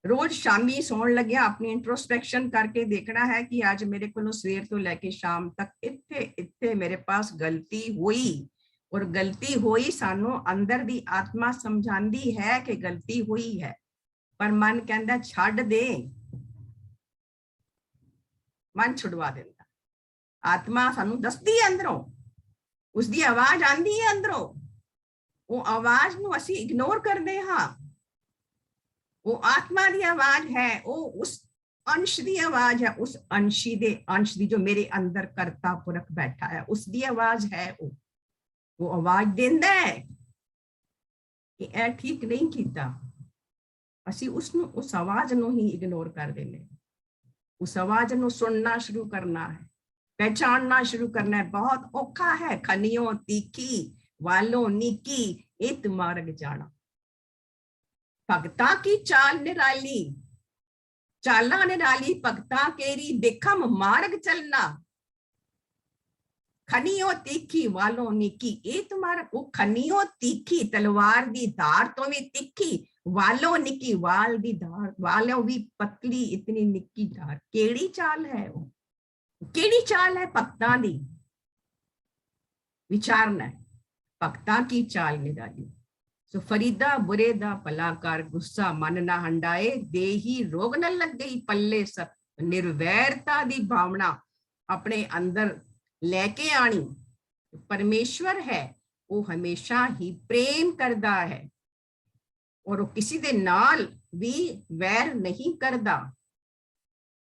ਰੋਜ਼ ਸ਼ਾਮੀ ਸੌਣ ਲੱਗਿਆ ਆਪਣੀ ਇੰਟਰੋਸਪੈਕਸ਼ਨ ਕਰਕੇ ਦੇਖਣਾ ਹੈ ਕਿ ਅੱਜ ਮੇਰੇ ਕੋਲੋਂ ਸਵੇਰ ਤੋਂ ਲੈ ਕੇ ਸ਼ਾਮ ਤੱਕ ਇੱਥੇ ਮੇਰੇ ਪਾਸ ਗਲਤੀ ਹੋਈ। ਔਰ ਗਲਤੀ ਹੋਈ ਸਾਨੂੰ ਅੰਦਰ ਦੀ ਆਤਮਾ ਸਮਝਾਉਂਦੀ ਹੈ ਕਿ ਗਲਤੀ ਹੋਈ ਹੈ, ਪਰ ਮਨ ਕਹਿੰਦਾ ਛੱਡ ਦੇ, ਮਨ ਛੁਡਵਾ ਦਿੰਦਾ। ਆਤਮਾ ਸਾਨੂੰ ਦੱਸਦੀ ਹੈ ਅੰਦਰੋਂ, ਉਸਦੀ ਆਵਾਜ਼ ਆਂਦੀ ਹੈ ਅੰਦਰੋਂ, ਉਹ ਆਵਾਜ਼ ਨੂੰ ਅਸੀਂ ਇਗਨੋਰ ਕਰਦੇ ਹਾਂ। ਉਹ ਆਤਮਾ ਦੀ ਆਵਾਜ਼ ਹੈ, ਉਹ ਉਸ ਅੰਸ਼ ਦੀ ਆਵਾਜ਼ ਹੈ, ਉਸ ਅੰਸ਼ੀ ਦੇ ਅੰਸ਼ ਦੀ ਜੋ ਮੇਰੇ ਅੰਦਰ ਕਰਤਾ ਪੁਰਖ ਬੈਠਾ ਹੈ ਉਸ ਦੀ ਆਵਾਜ਼ ਹੈ। ਉਹ ਆਵਾਜ਼ ਦਿੰਦਾ ਹੈ ਕਿ ਇਹ ਠੀਕ ਨਹੀਂ ਕੀਤਾ। ਅਸੀਂ ਉਸਨੂੰ, ਉਸ ਆਵਾਜ਼ ਨੂੰ ਹੀ ਇਗਨੋਰ ਕਰ ਦਿੰਦੇ। ਉਸ ਆਵਾਜ਼ ਨੂੰ ਸੁਣਨਾ ਸ਼ੁਰੂ ਕਰਨਾ ਹੈ, ਪਹਿਚਾਨਣਾ ਸ਼ੁਰੂ ਕਰਨਾ ਹੈ। ਬਹੁਤ ਔਖਾ ਹੈ। ਖनियों तीखी वालों निकी, एत मार्ग जाना। भगता की चाल निराली, चाला निराली भगता केरी, देखम मार्ग चलना। खनियो तीखी वालों निकी, ए तुम्हारा वो खनियो तीखी, तलवार दी धार तो भी तीखी, वालों निकी, वाल दी धार, वालों भी पतली, इतनी निक्की धार। केड़ी चाल है वो, केड़ी चाल है भक्तां दी, विचारना है। भक्तां की चाल निराली। सो फरीदा बुरे दा भलाकार, गुस्सा मन ना हंडाए, देही रोग न लग गई पल्ले सब। निर्वैरता दी भावना अपने अंदर लेके आनी। परमेश्वर है वो हमेशा ही प्रेम करदा है और वो किसी दे नाल भी वैर नहीं करदा।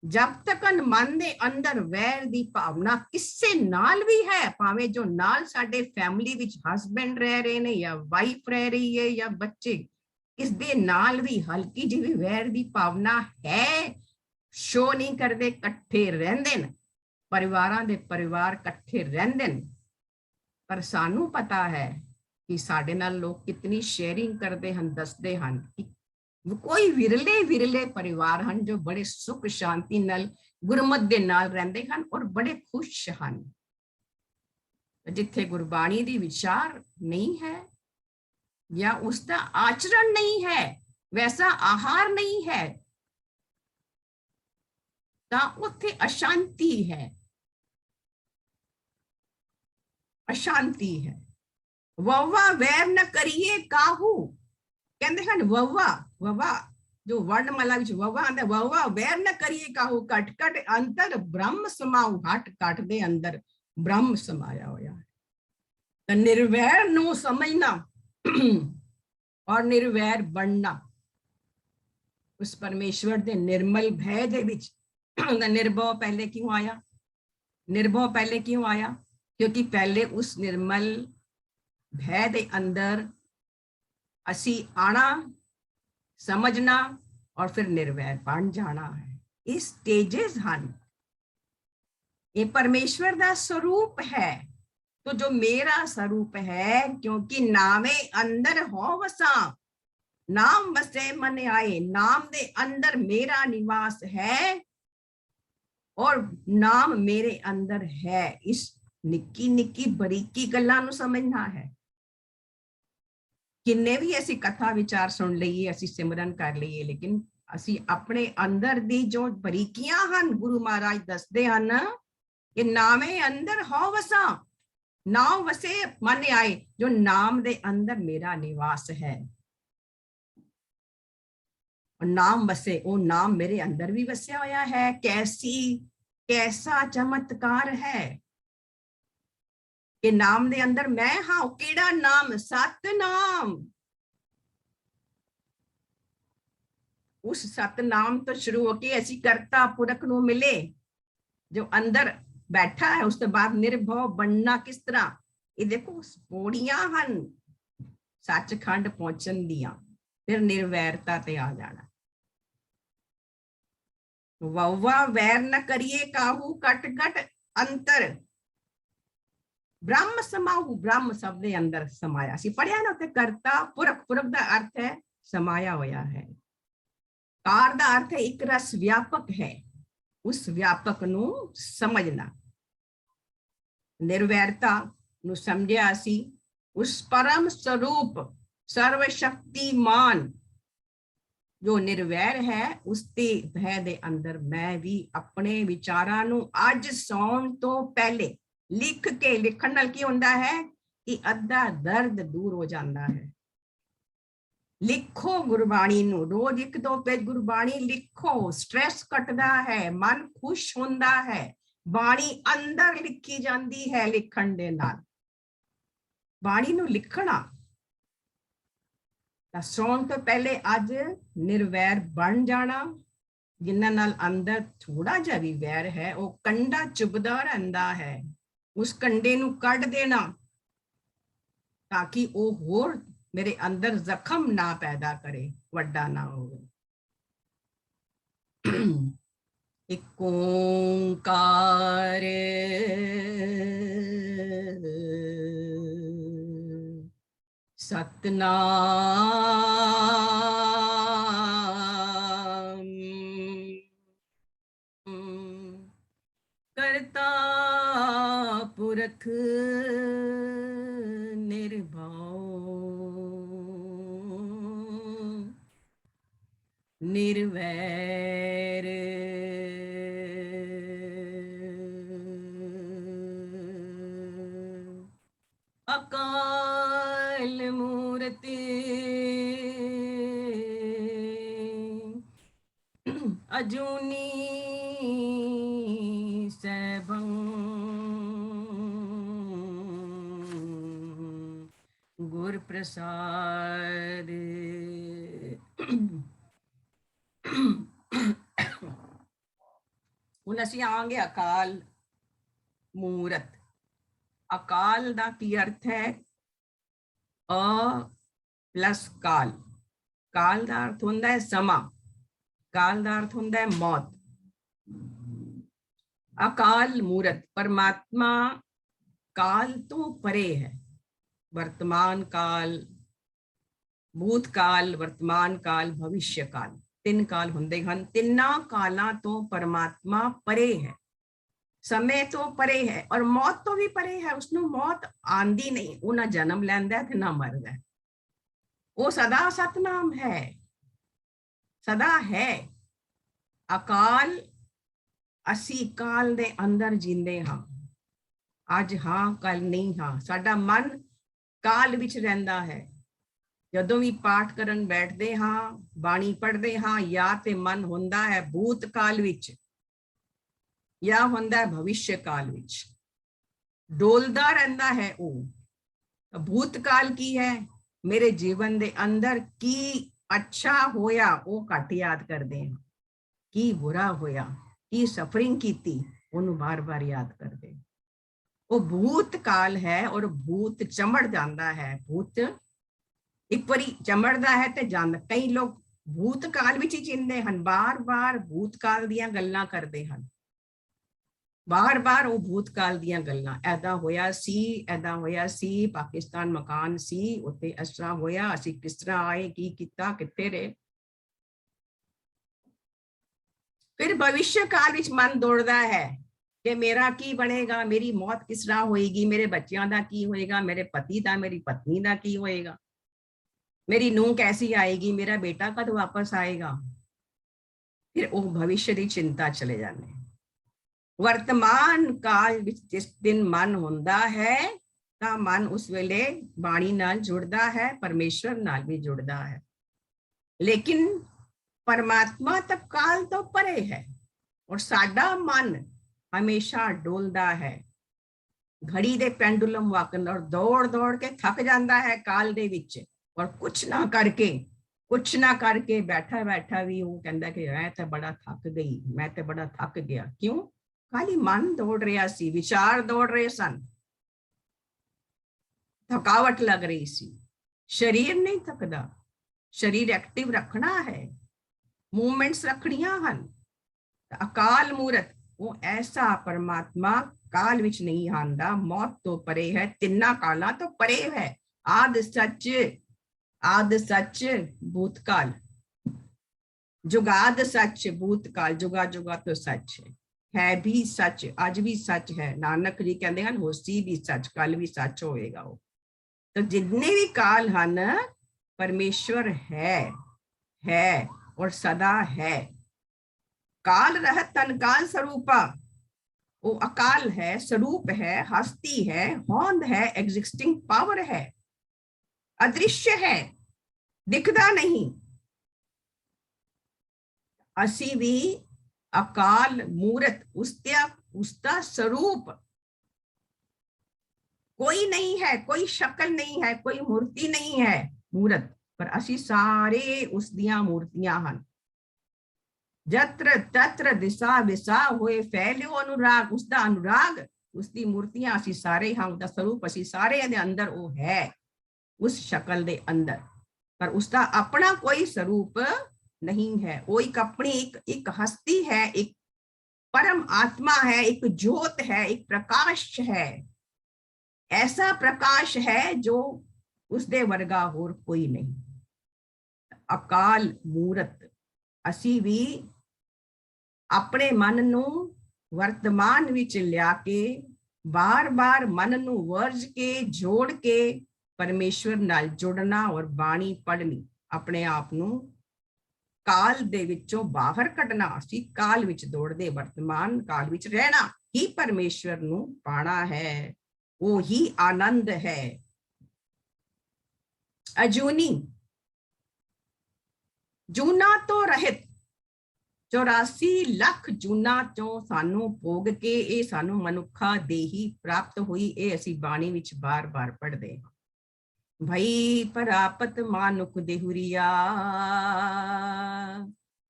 जब तक मन दे अंदर वैर दी भावना किसे नाल भी है, भावे जो नाल साडे फैमिली विच हस्बैंड रह रहे ने या वाइफ रह रही है या बच्चे, इस दे नाल भी हल्की जी भी वैर दी भावना है, शो नहीं करदे, कट्ठे रहंदे न, परिवारां दे परिवार कट्ठे रहंदे न। पर सानू पता है कि साडे नाल लोग कितनी शेयरिंग करते हैं, दसते हैं कि कोई विरले विरले परिवार हैं जो बड़े सुख शांति नाल गुरमत दे नाल रहंदे हैं और बड़े खुश हैं। जिथे गुरबाणी दी विचार नहीं है या उसका आचरण नहीं है, वैसा आहार नहीं है, तां उत्थे अशांति है, अशांति है। ववा वैर न करिए काहू, कहते हैं ववा, ववा जो वर्णमाला विच ववा आंदा, ववा वैर न करिए काहू, कट कट अंतर ब्रह्म समाऊ, हट कट दे अंदर ब्रह्म समाया होया है। तो निर्वैर नू समझना और निर्वैर बनना, उस परमेश्वर दे निर्मल भय दे विच। निर्भव पहले क्यों आया, निर्भव पहले क्यों आया, क्योंकि पहले उस निर्मल भय दे अंदर असी आना, समझना और फिर निर्वैर बन जाना है। इस स्टेजेस हन, ये परमेश्वर दा स्वरूप है। तो जो मेरा स्वरूप है, क्योंकि नामे अंदर हो वसा, नाम वसे मन आए, नाम दे अंदर मेरा निवास है और नाम मेरे अंदर है। इस निक्की निक्की बरीकी गल्लां नूं समझना है। किन्ने भी ऐसी कथा विचार सुन लीए, असी सिमरन कर लीए, लेकिन असी अपने अंदर दी जो बरीकियां हन, गुरु महाराज दसदे हन कि नामे अंदर हो वसा, नाम वसे मन आए, जो नाम दे अंदर मेरा निवास है और नाम वसे, वो नाम मेरे अंदर भी वसया होया है। कैसा चमत्कार है कि नाम दे अंदर मैं हाँ। केड़ा नाम, सतनाम। उस सतनाम तो शुरू होके ऐसी करता पुरख नूं मिले जो अंदर बैठा है। उसके बाद निर्भव बनना किस तरह, ये देखो पौड़ियां हन सचखंड पहुंचन दियां, फिर निर्वैरता ते आ जाना। ववा वैर न करिए काहू, कट कट अंतर ब्रह्म समाहू, ब्रह्म शब्द दे अंदर समाया। सी पढ़िया ना उत्ते करता पुरख, पुरख दा अर्थ है समाया होया है। कार दा अर्थ है एक रस व्यापक है, उस व्यापक नू समझना। निर्वैरता नू समझिया सी उस परम स्वरूप सर्वशक्तिमान जो निर्वैर है, उसके भय दे अंदर मैं भी अपने विचारां नू अज सौण तो पहले लिख के, लिखण नाल की हुंदा है कि अद्धा दर्द दूर हो जाता है। लिखो गुरबाणी नू, रोज 1-2 पेज गुरबाणी लिखो, स्ट्रेस कटदा है, मन खुश हुंदा है, बाणी अंदर लिखी जाती है। लिखण दे नाल बाणी नू लिखना, सौण तो पहले अज निर्वैर बन जाना। जिन्हां नाल अंदर थोड़ा जा भी वैर है, वो कंडा चुभदा रहिंदा है, उस कंडे नू कढ देना ताकि वो होर मेरे अंदर जख्म ना पैदा करे, वड्डा ना होवे। एक ओंकार सतनाम करता पुरख निर्भय निर्वैर अकाल मूर्ति अजूनी सैभं गुर प्रसाद। ਹੁਣ ਅਸੀਂ ਆਵਾਂਗੇ ਅਕਾਲ ਮੂਰਤ। ਅਕਾਲ ਦਾ ਕੀ ਅਰਥ ਹੈ? ਅ ਪਲਸ ਕਾਲ। ਕਾਲ ਦਾ ਅਰਥ ਹੁੰਦਾ ਹੈ ਸਮਾਂ, ਕਾਲ ਦਾ ਅਰਥ ਹੁੰਦਾ ਹੈ ਮੌਤ। ਅਕਾਲ ਮੂਰਤ ਪਰਮਾਤਮਾ ਕਾਲ ਤੋਂ ਪਰੇ ਹੈ। ਵਰਤਮਾਨ ਕਾਲ, ਭੂਤਕਾਲ, ਵਰਤਮਾਨ ਕਾਲ, ਭਵਿष्य ਕਾਲ, ਤਿੰਨ ਕਾਲ ਹੁੰਦੇ ਹਨ। ਤਿੰਨਾਂ ਕਾਲਾਂ ਤੋਂ ਪਰਮਾਤਮਾ ਪਰੇ ਹੈ, ਸਮੇਂ ਤੋਂ ਪਰੇ ਹੈ ਔਰ ਮੌਤ ਤੋਂ ਵੀ ਪਰੇ ਹੈ। ਉਸਨੂੰ ਮੌਤ ਆਂਦੀ ਨਹੀਂ, ਉਹ ਨਾ ਜਨਮ ਲੈਂਦਾ ਤੇ ਨਾ ਮਰਦਾ। ਉਹ ਸਦਾ ਸਤਨਾਮ ਹੈ, ਸਦਾ ਹੈ। ਅਕਾਲ, ਅਸੀਂ ਕਾਲ ਦੇ ਅੰਦਰ ਜੀਂਦੇ ਹਾਂ। ਅੱਜ ਹਾਂ, ਕੱਲ ਨਹੀਂ ਹਾਂ। ਸਾਡਾ ਮਨ ਕਾਲ ਵਿੱਚ ਰਹਿੰਦਾ ਹੈ। ਜਦੋਂ ਵੀ ਪਾਠ ਕਰਨ ਬੈਠਦੇ ਹਾਂ, ਬਾਣੀ ਪੜ੍ਹਦੇ ਹਾਂ, ਜਾਂ ਤੇ ਮਨ ਹੁੰਦਾ ਹੈ ਭੂਤਕਾਲ ਵਿੱਚ ਜਾਂ ਹੁੰਦਾ ਹੈ ਭਵਿष्य ਕਾਲ ਵਿੱਚ, ਡੋਲਦਾ ਰਹਿੰਦਾ ਹੈ। ਉਹ ਭੂਤਕਾਲ ਕੀ ਹੈ? ਮੇਰੇ ਜੀਵਨ ਦੇ ਅੰਦਰ ਕੀ ਅੱਛਾ ਹੋਇਆ ਉਹ ਘੱਟ ਯਾਦ ਕਰਦੇ ਹਾਂ, ਕੀ ਬੁਰਾ ਹੋਇਆ, ਕੀ ਸਫਰਿੰਗ ਕੀਤੀ, ਉਹਨੂੰ ਬਾਰ-ਬਾਰ ਯਾਦ ਕਰਦੇ। ਉਹ ਭੂਤਕਾਲ ਹੈ ਔਰ ਭੂਤ ਚਮੜ ਜਾਂਦਾ ਹੈ। ਭੂਤ ਇੱਕ ਵਾਰੀ ਚਮੜਦਾ ਹੈ ਤੇ ਜਾਂਦਾ। ਕਈ ਲੋਕ ਭੂਤਕਾਲ ਵਿੱਚ ਹੀ ਜਿੰਦੇ ਹਨ, ਬਾਰ-ਬਾਰ ਭੂਤਕਾਲ ਦੀਆਂ ਗੱਲਾਂ ਕਰਦੇ ਹਨ, ਬਾਰ-ਬਾਰ ਉਹ ਭੂਤਕਾਲ ਦੀਆਂ ਗੱਲਾਂ। ਐਦਾਂ ਹੋਇਆ ਸੀ, ਐਦਾਂ ਹੋਇਆ ਸੀ, ਪਾਕਿਸਤਾਨ ਮਕਾਨ ਸੀ, ਉੱਥੇ ਇਸ ਤਰ੍ਹਾਂ ਹੋਇਆ, ਅਸੀਂ ਕਿਸ ਤਰ੍ਹਾਂ ਆਏ, ਕੀ ਕੀਤਾ, ਕਿੱਥੇ ਰਹੇ। ਫਿਰ ਭਵਿष्य ਕਾਲ ਵਿੱਚ ਮਨ ਦੌੜਦਾ ਹੈ ਕਿ ਮੇਰਾ ਕੀ ਬਣੇਗਾ, ਮੇਰੀ ਮੌਤ ਕਿਸ ਤਰ੍ਹਾਂ ਹੋਏਗੀ, ਮੇਰੇ ਬੱਚਿਆਂ ਦਾ ਕੀ ਹੋਏਗਾ, ਮੇਰੇ ਪਤੀ ਦਾ, ਮੇਰੀ ਪਤਨੀ ਦਾ ਕੀ ਹੋਏਗਾ, ਮੇਰੀ ਨੂੰਹ कैसी आएगी, मेरा बेटा कद वापस आएगा। फिर वो भविष्य की चिंता चले जाने। वर्तमान काल विच जिस दिन मन हुंदा है तां मन उस वेले बाणी नाल जुड़दा है, परमेश्वर नाल भी जुड़दा है। लेकिन परमात्मा तक काल तो परे है और साडा मन हमेशा डोलदा है, घड़ी दे पेंडुलम वाकन, और दौड़ दौड़ के थक जाता है काल दे विच। और कुछ ना करके बैठा बैठा भी वो कहता कि मैं तो बड़ा थक गई, मैं तो बड़ा थक गया। क्यों? खाली मन दौड़ रहा सी, विचार दौड़ रहे सन, थकावट लग रही सी। शरीर नहीं थकदा, शरीर एक्टिव रखना है, मूवमेंट्स रखनियां हन। अकाल मूरत वो ऐसा परमात्मा काल विच नहीं आंदा, मौत तो परे है, तिन्ना काला तो परे है। आद सच, आद सच भूतकाल, जुगाद सच भूतकाल, जुगा जुगा तो सच है भी सच, आज भी सच है। नानक जी कहते हैं होसी भी सच, कल भी सच होएगा। वो तो जितने भी काल हन परमेश्वर है और सदा है। काल रहत तन काल स्वरूपा, वो अकाल है, स्वरूप है, हस्ती है, होंद है, एग्जिस्टिंग पावर है, अदृश्य है, दिखदा नहीं। असी भी अकाल मूरत, उसका स्वरूप कोई नहीं है, कोई शक्ल नहीं है, कोई मूर्ति नहीं है मूरत, पर असी सारे उस दियां मूर्तियां हन। जत्र तत्र दिशा विसा होए फैलियो अनुराग, उसका अनुराग, उसकी मूर्तियां असी सारे हाँ, उसका स्वरूप असी सारे दे अंदर वो है, उस शक्ल दे अंदर। पर उसका अपना कोई स्वरूप नहीं है। वो एक अपनी एक हस्ती है, एक परम आत्मा है, एक ज्योत है, एक प्रकाश है। ऐसा प्रकाश है जो ਉਸਦੇ ਵਰਗਾ ਹੋਰ ਕੋਈ ਨਹੀਂ। ਅਕਾਲ ਮੂਰਤ। ਅਸੀਂ ਵੀ ਆਪਣੇ ਮਨ ਨੂੰ ਵਰਤਮਾਨ ਵਿੱਚ ਲਿਆ ਕੇ ਬਾਰ-ਬਾਰ ਮਨ ਨੂੰ ਵਰਜ ਕੇ ਜੋੜ ਕੇ ਪਰਮੇਸ਼ਵਰ ਨਾਲ ਜੁੜਨਾ ਔਰ ਬਾਣੀ ਪੜ੍ਹਨੀ, ਆਪਣੇ ਆਪ ਨੂੰ ਕਾਲ ਦੇ ਵਿੱਚੋਂ ਬਾਹਰ ਕੱਢਣਾ। ਅਸੀਂ ਕਾਲ ਵਿੱਚ ਦੌੜਦੇ ਵਰਤਮਾਨ ਕਾਲ ਵਿੱਚ ਰਹਿਣਾ ਹੀ ਪਰਮੇਸ਼ਵਰ ਨੂੰ ਪਾਣਾ ਹੈ, ਉਹ ਹੀ ਆਨੰਦ ਹੈ। ਅਜੂਨੀ, ਜੂਨਾ ਤੋਂ ਰਹਿਤ, 84 ਲੱਖ ਜੂਨਾ ਚੋਂ ਸਾਨੂੰ ਭੋਗ ਕੇ ਇਹ ਸਾਨੂੰ ਮਨੁੱਖਾ ਦੇਹੀ ਪ੍ਰਾਪਤ ਹੋਈ। ਇਹ ਅਸੀਂ ਬਾਣੀ ਵਿੱਚ ਬਾਰ-ਬਾਰ ਪੜ੍ਹਦੇ ਹਾਂ। ਭਈ ਪ੍ਰਾਪਤ ਮਾਨੁਖ ਦੇਹੁਰੀਆ,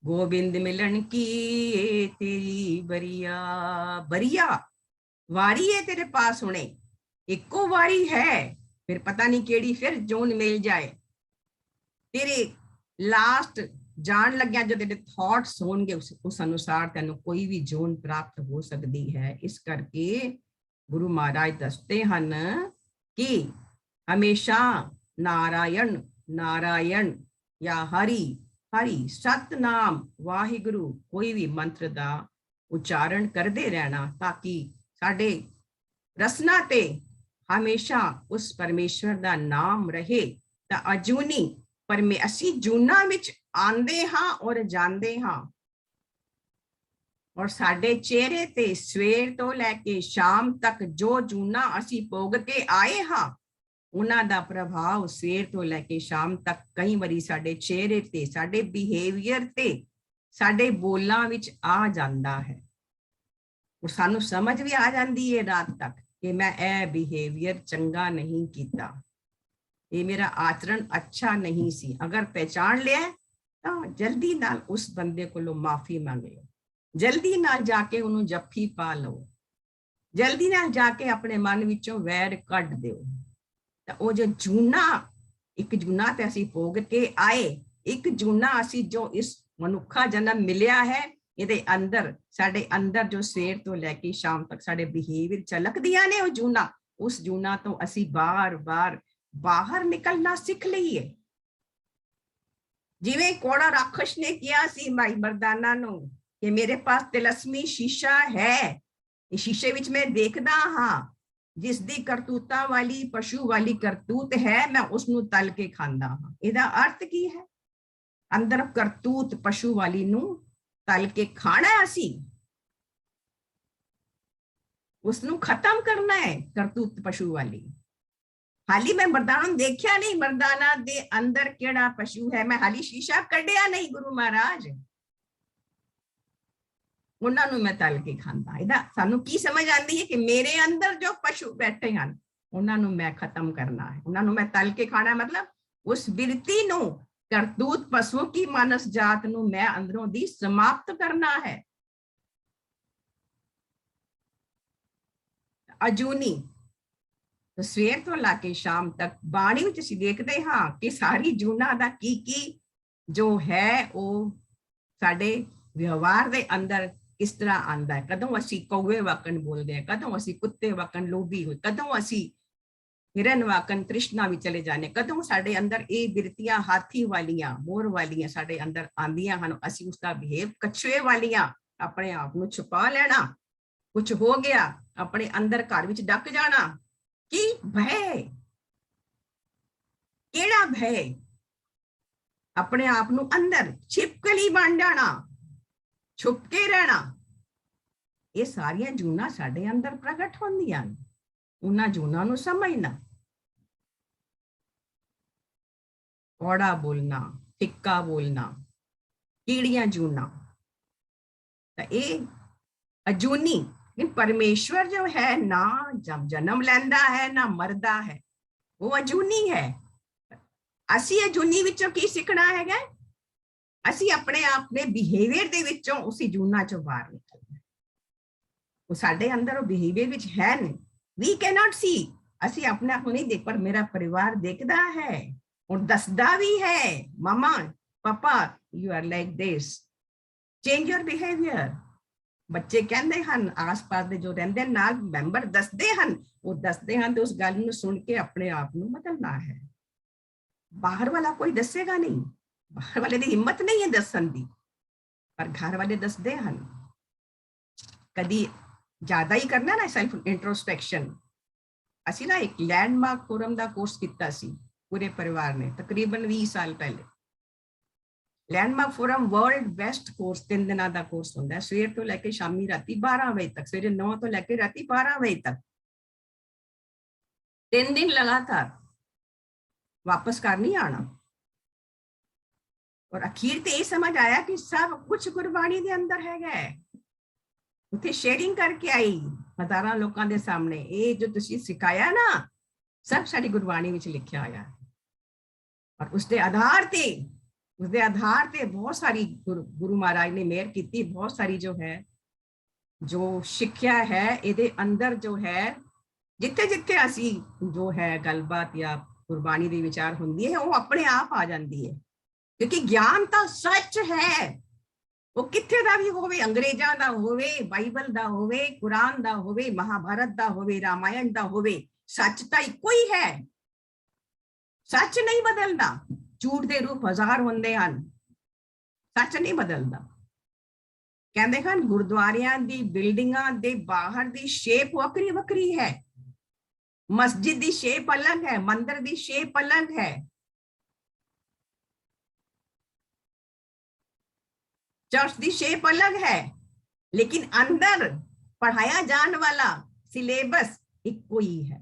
ਗੋਬਿੰਦ ਮਿਲਣ ਕੀ ਤੇਰੀ ਬਰੀਆ। ਬਰੀਆ ਵਾਰੀ ਹੈ तेरे पास होने, ਇੱਕੋ ਵਾਰੀ ਹੈ, ਫਿਰ ਪਤਾ ਨਹੀਂ ਕਿਹੜੀ ਫਿਰ ਜੋਨ ਮਿਲ ਜਾਏ। ਤੇਰੇ ਲਾਸਟ ਜਾਣ ਲੱਗਿਆ ਜੋ ਤੇਰੇ ਥਾਟਸ ਹੋਣਗੇ ਉਸ ਅਨੁਸਾਰ ਤੈਨੂੰ ਕੋਈ ਵੀ ਜੋਨ ਪ੍ਰਾਪਤ ਹੋ ਸਕਦੀ ਹੈ। ਇਸ ਕਰਕੇ ਗੁਰੂ ਮਹਾਰਾਜ ਦੱਸਦੇ ਹਨ ਕਿ ਹਮੇਸ਼ਾ ਨਾਰਾਇਣ ਨਾਰਾਇਣ ਜਾਂ ਹਰੀ ਹਰੀ ਸਤਨਾਮ ਵਾਹਿਗੁਰੂ ਕੋਈ ਵੀ ਮੰਤਰ ਦਾ ਉਚਾਰਨ ਕਰਦੇ ਰਹਿਣਾ, ਤਾਂ ਕਿ ਸਾਡੇ ਰਸਨਾ ਤੇ ਹਮੇਸ਼ਾ ਉਸ ਪਰਮੇਸ਼ਵਰ ਦਾ ਨਾਮ ਰਹੇ। ਤਾਂ ਅਜੂਨੀ ਅਸੀਂ ਜੂਨਾ ਵਿੱਚ ਆਂਦੇ ਹਾਂ ਔਰ ਜਾਂਦੇ ਹਾਂ, ਔਰ ਸਾਡੇ ਚਿਹਰੇ ਤੇ ਸਵੇਰ ਤੋਂ ਲੈ ਕੇ ਸ਼ਾਮ ਤੱਕ ਜੋ ਜੂਨਾ ਅਸੀਂ ਭੋਗ ਕੇ ਆਏ ਹਾਂ, ਉਹਨਾਂ ਦਾ ਪ੍ਰਭਾਵ ਸਵੇਰ ਤੋਂ ਲੈ ਕੇ ਸ਼ਾਮ ਤੱਕ ਕਈ ਵਾਰੀ ਸਾਡੇ ਚਿਹਰੇ ਤੇ, ਸਾਡੇ ਬਿਹੇਵੀਅਰ ਤੇ, ਸਾਡੇ ਬੋਲਾਂ ਵਿੱਚ ਆ ਜਾਂਦਾ ਹੈ। ਉਹ ਸਾਨੂੰ ਸਮਝ ਵੀ ਆ ਜਾਂਦੀ ਹੈ ਰਾਤ ਤੱਕ ਕਿ ਮੈਂ ਇਹ ਬਿਹੇਵੀਅਰ ਚੰਗਾ ਨਹੀਂ ਕੀਤਾ, ਇਹ ਮੇਰਾ ਆਚਰਣ ਅੱਛਾ ਨਹੀਂ ਸੀ। ਅਗਰ ਪਹਿਚਾਣ ਲਿਆ ਤਾਂ ਜਲਦੀ ਨਾਲ ਉਸ ਬੰਦੇ ਕੋਲੋਂ ਮਾਫੀ ਮੰਗ ਲਓ, ਜਲਦੀ ਨਾਲ ਜਾ ਕੇ ਉਹਨੂੰ ਜੱਫੀ ਪਾ ਲਓ, ਜਲਦੀ ਨਾਲ ਜਾ ਕੇ ਆਪਣੇ ਮਨ ਵਿੱਚੋਂ ਵੈਰ ਕੱਢ ਦਿਓ। ਤਾਂ ਉਹ ਜੋ ਜੂਨਾ, ਇੱਕ ਜੂਨਾ ਤੇ ਅਸੀਂ ਭੋਗ ਕੇ ਆਏ, ਇੱਕ ਜੂਨਾ ਅਸੀਂ ਜੋ ਇਸ ਮਨੁੱਖਾ ਜਨਮ ਮਿਲਿਆ ਹੈ, ਇਹਦੇ ਅੰਦਰ ਸਾਡੇ ਅੰਦਰ ਜੋ ਸਵੇਰ ਤੋਂ ਲੈ ਕੇ ਸ਼ਾਮ ਤੱਕ ਸਾਡੇ ਬਿਹੇਵੀਅਰ ਝਲਕਦੀਆਂ ਨੇ ਉਹ ਜੂਨਾ, ਉਸ ਜੂਨਾ ਤੋਂ ਅਸੀਂ ਬਾਰ-ਬਾਰ ਬਾਹਰ ਨਿਕਲਣਾ ਸਿੱਖ ਲਈਏ। ਜਿਵੇਂ ਕੋੜਾ ਰਾਖਸ਼ ਨੇ ਕਿਹਾ ਸੀ ਭਾਈ ਮਰਦਾਨਾ ਨੂੰ ਕਿ ਮੇਰੇ ਪਾਸ ਤਿਲਸਮੀ ਸ਼ੀਸ਼ਾ ਹੈ, ਇਹ ਸ਼ੀਸ਼ੇ ਵਿੱਚ ਮੈਂ ਦੇਖਦਾ ਹਾਂ, ਜਿਸ ਦੀ ਕਰਤੂਤਾਂ ਵਾਲੀ ਪਸ਼ੂ ਵਾਲੀ ਕਰਤੂਤ ਹੈ, ਮੈਂ ਉਸਨੂੰ ਤਲ ਕੇ ਖਾਂਦਾ ਹਾਂ। ਇਹਦਾ ਅਰਥ ਕੀ ਹੈ? ਅੰਦਰ ਕਰਤੂਤ ਪਸ਼ੂ ਵਾਲੀ ਨੂੰ ਤਲ ਕੇ ਖਾਣਾ ਹੈ, ਅਸੀਂ ਉਸਨੂੰ ਖਤਮ ਕਰਨਾ ਹੈ ਕਰਤੂਤ ਪਸ਼ੂ ਵਾਲੀ। ਹਾਲੀ ਮੈਂ ਮਰਦਾਨਾ ਨੂੰ ਦੇਖਿਆ ਨਹੀਂ, ਮਰਦਾਨਾ ਦੇ ਅੰਦਰ ਕਿਹੜਾ ਪਸ਼ੂ ਹੈ, ਮੈਂ ਹਾਲੀ ਸ਼ੀਸ਼ਾ ਕੱਢਿਆ ਨਹੀਂ। ਗੁਰੂ ਮਹਾਰਾਜ ਉਹਨਾਂ ਨੂੰ ਮੈਂ ਤਲ ਕੇ ਖਾਂਦਾ। ਇਹਦਾ ਸਾਨੂੰ ਕੀ ਸਮਝ ਆਉਂਦੀ ਹੈ ਕਿ ਮੇਰੇ ਅੰਦਰ ਜੋ ਪਸ਼ੂ ਬੈਠੇ ਹਨ ਉਹਨਾਂ ਨੂੰ ਮੈਂ ਖਤਮ ਕਰਨਾ ਹੈ, ਉਹਨਾਂ ਨੂੰ ਮੈਂ ਤਲ ਕੇ ਖਾਣਾ। ਮਤਲਬ ਉਸ ਬਿਰਤੀ ਨੂੰ, ਕਰਤੂਤ ਪਸ਼ੂ ਕੀ ਮਾਨਸ ਜਾਤ ਨੂੰ ਮੈਂ ਅੰਦਰੋਂ ਦੀ ਸਮਾਪਤ ਕਰਨਾ ਹੈ। ਅਜੂਨੀ, ਸਵੇਰ ਤੋਂ ਲਾ ਕੇ ਸ਼ਾਮ ਤੱਕ ਬਾਣੀ ਵਿੱਚ ਅਸੀਂ ਦੇਖਦੇ ਹਾਂ ਕਿ ਸਾਰੀ ਜੂਨਾ ਦਾ ਕੀ ਜੋ ਹੈ ਉਹ ਸਾਡੇ ਵਿਵਹਾਰ ਦੇ ਅੰਦਰ ਕਿਸ ਤਰ੍ਹਾਂ ਆਉਂਦਾ ਹੈ। ਕਦੋਂ ਅਸੀਂ ਕੌਵੇ ਵਾਕਣ ਬੋਲਦੇ ਹਾਂ, ਕਦੋਂ ਅਸੀਂ ਕੁੱਤੇ ਵਾਕਣ ਲੋਭੀ ਹੋਏ, ਕਦੋਂ ਅਸੀਂ ਹਿਰਨ ਵਾਕਣ ਤ੍ਰਿਸ਼ਨਾ ਵਿੱਚ ਚਲੇ ਜਾਂਦੇ, ਕਦੋਂ ਸਾਡੇ ਅੰਦਰ ਇਹ ਬਿਰਤੀਆਂ ਹਾਥੀ ਵਾਲੀਆਂ, ਮੋਰ ਵਾਲੀਆਂ ਸਾਡੇ ਅੰਦਰ ਆਉਂਦੀਆਂ ਹਨ, ਅਸੀਂ ਉਸਦਾ ਬਿਹੇਵ ਕੱਛੂਏ ਵਾਲੀਆਂ, ਆਪਣੇ ਆਪ ਨੂੰ ਛੁਪਾ ਲੈਣਾ, ਕੁਝ ਹੋ ਗਿਆ ਆਪਣੇ ਅੰਦਰ ਘਰ ਵਿੱਚ ਡੱਕ ਜਾਣਾ। ਕੀ ਭੈ, ਕਿਹੜਾ ਭੈ? ਆਪਣੇ ਆਪ ਨੂੰ ਅੰਦਰ ਛਿਪਕਲੀ ਬਣ ਜਾਣਾ, ਛੁਪ ਕੇ ਰਹਿਣਾ। ਇਹ ਸਾਰੀਆਂ ਜੂਨਾਂ ਸਾਡੇ ਅੰਦਰ ਪ੍ਰਗਟ ਹੁੰਦੀਆਂ ਨੇ, ਉਹਨਾਂ ਜੂਨਾਂ ਨੂੰ ਸਮਝਣਾ। ਕੌੜਾ ਬੋਲਣਾ, ਫਿੱਕਾ ਬੋਲਣਾ, ਕੀੜੀਆਂ ਜੂਨਾਂ, ਤਾਂ ਇਹ ਅਜੂਨੀ। परमेश्वर जो है ना जब जन्म लेंदा है ना मरदा है, वो अजूनी है। ਅਸੀਂ ਅਜੂਨੀ ਵਿੱਚੋਂ ਕੀ ਸਿੱਖਣਾ ਹੈਗਾ? ਅਸੀਂ ਆਪਣੇ ਆਪ ਦੇ ਬਿਹੇਵੀਅਰ ਦੇ ਵਿੱਚੋਂ ਉਸੇ ਜੂਨਾ ਚੋਂ ਬਾਹਰ ਨਿਕਲਣਾ। ਉਹ ਸਾਡੇ ਅੰਦਰ ਉਹ ਬਿਹੇਵੀਅਰ ਵਿੱਚ ਹੈ ਨਹੀਂ, we cannot see। ਅਸੀਂ ਆਪਣੇ ਆਪ ਨੂੰ ਨਹੀਂ ਦੇਖ, ਪਰ ਮੇਰਾ ਪਰਿਵਾਰ ਦੇਖਦਾ ਹੈ ਔਰ ਦੱਸਦਾ ਵੀ ਹੈ, ਮਮਾ ਪਾਪਾ you are like this, change your behavior। ਬੱਚੇ ਕਹਿੰਦੇ ਹਨ, ਆਸ-ਪਾਸ ਦੇ ਜੋ ਰਹਿੰਦੇ ਨਾਲ ਮੈਂਬਰ ਦੱਸਦੇ ਹਨ, ਉਹ ਦੱਸਦੇ ਹਨ ਤੇ ਉਸ ਗੱਲ ਨੂੰ ਸੁਣ ਕੇ ਆਪਣੇ ਆਪ ਨੂੰ ਬਦਲਣਾ ਹੈ। बाहर वाला कोई दसेगा नहीं, बाहर वाले की हिम्मत नहीं है दसन दी, पर घर वाले दसदे हैं। कदी ज्यादा ही करना ना सैल्फ इंट्रोस्पैक्शन। ਅਸੀਂ ਨਾ ਇੱਕ ਲੈਂਡਮਾਰਕ ਫੋਰਮ ਦਾ ਕੋਰਸ ਕੀਤਾ ਸੀ ਪੂਰੇ ਪਰਿਵਾਰ ਨੇ, ਤਕਰੀਬਨ 20 ਸਾਲ ਪਹਿਲੇ। Landmark forum world best course 3 ਦਿਨਾਂ ਦਾ ਕੋਰਸ ਹੁੰਦਾ ਹੈ, ਸਵੇਰ ਤੋਂ ਲੈ ਕੇ ਸ਼ਾਮੀ ਰਾਤੀ 12 ਵਜੇ ਤੱਕ, ਸਵੇਰੇ 9 ਤੋਂ ਲੈ ਕੇ ਰਾਤੀ 12 ਵਜੇ ਤੱਕ, 3 दिन ਲਗਾਤਾਰ। ਵਾਪਸ ਘਰ ਨਹੀਂ ਆਣਾ। ਔਰ ਅਖੀਰ ਤੇ ਇਹ ਸਮਝ ਆਇਆ ਕਿ ਸਭ ਕੁਝ ਗੁਰਬਾਣੀ ਦੇ ਅੰਦਰ ਹੈਗਾ ਹੈ। ਉੱਥੇ ਸ਼ੇਅਰਿੰਗ ਕਰਕੇ ਆਈ ਹਜ਼ਾਰਾਂ ਲੋਕਾਂ ਦੇ ਸਾਹਮਣੇ, ਇਹ ਜੋ ਤੁਸੀਂ ਸਿਖਾਇਆ ਨਾ ਸਭ ਸਾਡੀ ਗੁਰਬਾਣੀ ਵਿੱਚ ਲਿਖਿਆ ਹੋਇਆ। ਔਰ ਉਸਦੇ ਆਧਾਰ ਤੇ ਬਹੁਤ ਸਾਰੀ ਗੁਰੂ ਮਹਾਰਾਜ ਨੇ ਮਿਹਰ ਕੀਤੀ, ਬਹੁਤ ਸਾਰੀ ਜੋ ਹੈ ਜੋ ਸਿੱਖਿਆ ਹੈ ਇਹਦੇ ਅੰਦਰ ਜੋ ਹੈ, ਜਿੱਥੇ ਜਿੱਥੇ ਅਸੀਂ ਜੋ ਹੈ ਗੱਲਬਾਤ ਜਾਂ ਗੁਰਬਾਣੀ ਦੇ ਵਿਚਾਰ ਹੁੰਦੀ ਹੈ ਉਹ ਆਪਣੇ ਆਪ ਆ ਜਾਂਦੀ ਹੈ, ਕਿਉਂਕਿ ਗਿਆਨ ਤਾਂ ਸੱਚ ਹੈ। ਉਹ ਕਿੱਥੇ ਦਾ ਵੀ ਹੋਵੇ, ਅੰਗਰੇਜ਼ਾਂ ਦਾ ਹੋਵੇ, ਬਾਈਬਲ ਦਾ ਹੋਵੇ, ਕੁਰਾਨ ਦਾ ਹੋਵੇ, ਮਹਾਭਾਰਤ ਦਾ ਹੋਵੇ, ਰਾਮਾਇਣ ਦਾ ਹੋਵੇ, ਸੱਚ ਤਾਂ ਇੱਕੋ ਹੀ ਹੈ। ਸੱਚ ਨਹੀਂ ਬਦਲਦਾ। ਝੂਠ ਦੇ ਰੂਪ ਹਜ਼ਾਰ ਹੁੰਦੇ ਹਨ, ਸੱਚ ਨਹੀਂ ਬਦਲਦਾ। ਕਹਿੰਦੇ ਹਨ ਗੁਰਦੁਆਰਿਆਂ ਦੀ ਬਿਲਡਿੰਗਾਂ ਦੇ ਬਾਹਰ ਦੀ ਸ਼ੇਪ ਵੱਖਰੀ ਵੱਖਰੀ ਹੈ, ਮਸਜਿਦ ਦੀ ਸ਼ੇਪ ਅਲੱਗ ਹੈ, ਮੰਦਿਰ ਦੀ ਸ਼ੇਪ ਅਲੱਗ ਹੈ, चर्च की शेप अलग है, लेकिन अंदर पढ़ाया जाने वाला सिलेबस इको ही है।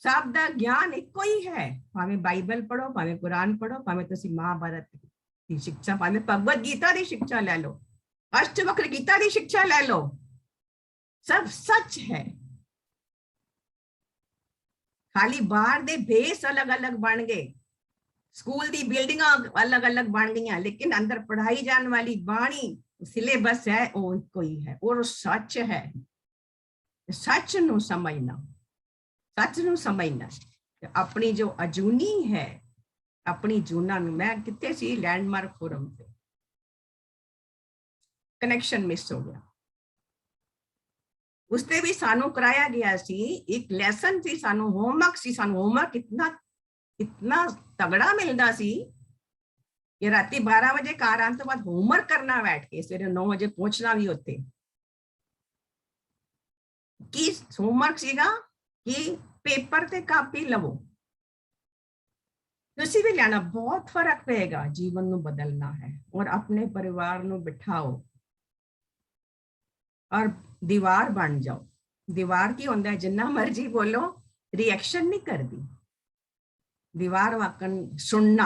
सब दा ज्ञान इको ही है। भावें बाइबल पढ़ो, भावें कुरान पढ़ो, भावें तुसी महाभारत की शिक्षा, भावें भगवत गीता की शिक्षा ले लो, अष्टवक्र गीता की शिक्षा ले लो, सब सच है। खाली बाहर दे भेस अलग अलग बन गए, स्कूल दी बिल्डिंगां अलग अलग बन गई, लेकिन अंदर पढ़ाई जाने वाली बाणी सिलेबस है वो कोई है और सच है। सच नू समझना, सच नू समझना। अपनी जो अजूनी है, अपनी जूना नू, मैं कितने सी लैंडमार्क फोरम पे, कनेक्शन मिस हो गया। उसते भी सानू कराया गया सी एक लेसन सी, सानू होमवर्क सी, सानू होमवर्क इतना तगड़ा मिलता सी कि राती 12 बजे घर आने तो बाद होमवर्क करना बैठ के, सवेरे 9 बजे पहुंचना भी होते। की होमवर्क सीगा कि पेपर ते कापी लवो, तुसी भी लेना, बहुत फर्क पेगा। जीवन नू बदलना है और अपने परिवार नू बिठाओ और दीवार बन जाओ। दीवार की होंदा है, जिन्ना मर्जी बोलो रिएक्शन नहीं करती। दीवार वाकन सुनना,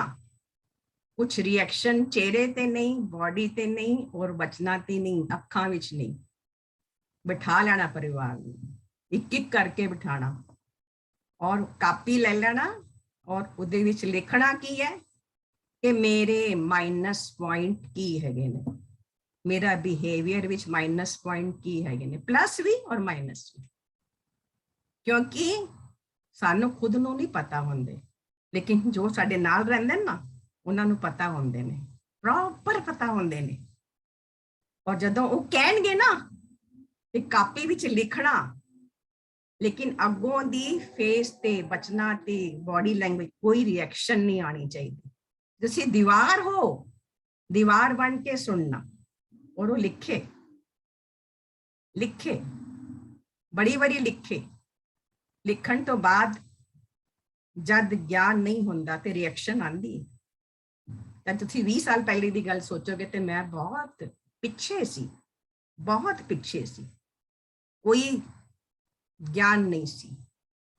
कुछ रिएक्शन चेहरे ते नहीं, बॉडी ते नहीं और बचना ते नहीं, अखां विच नहीं। बिठा लेना परिवार में, एक एक करके बिठाना और कापी ले लेना और उहदे विच लिखना की है कि मेरे माइनस पॉइंट की हैगे ने, मेरा बिहेवियर विच माइनस पॉइंट की हैगे ने, प्लस भी और माइनस भी। क्योंकि सानू खुद नू नहीं पता होंदे, लेकिन जो साडे नाल रहिंदे ना उन्हां नू पता होंदे ने, प्रॉपर पता होंदे ने। और जदों वो कहणगे ना कि कापी विच लिखना, लेकिन अगों दी फेस ते, बचना ते, बॉडी लैंग्वेज कोई रिएक्शन नहीं आनी चाहिए। तुसीं दीवार हो, दीवार बन के सुनना और वो लिखे लिखे बड़ी बड़ी लिखे। लिखण तो बाद जद ज्ञान नहीं होंदा ते रिएक्शन आंदी। तां तुसीं 20 साल पहले दी गल सोचोगे ते मैं बहुत पिछे सी, बहुत पिछे सी, कोई ज्ञान नहीं सी,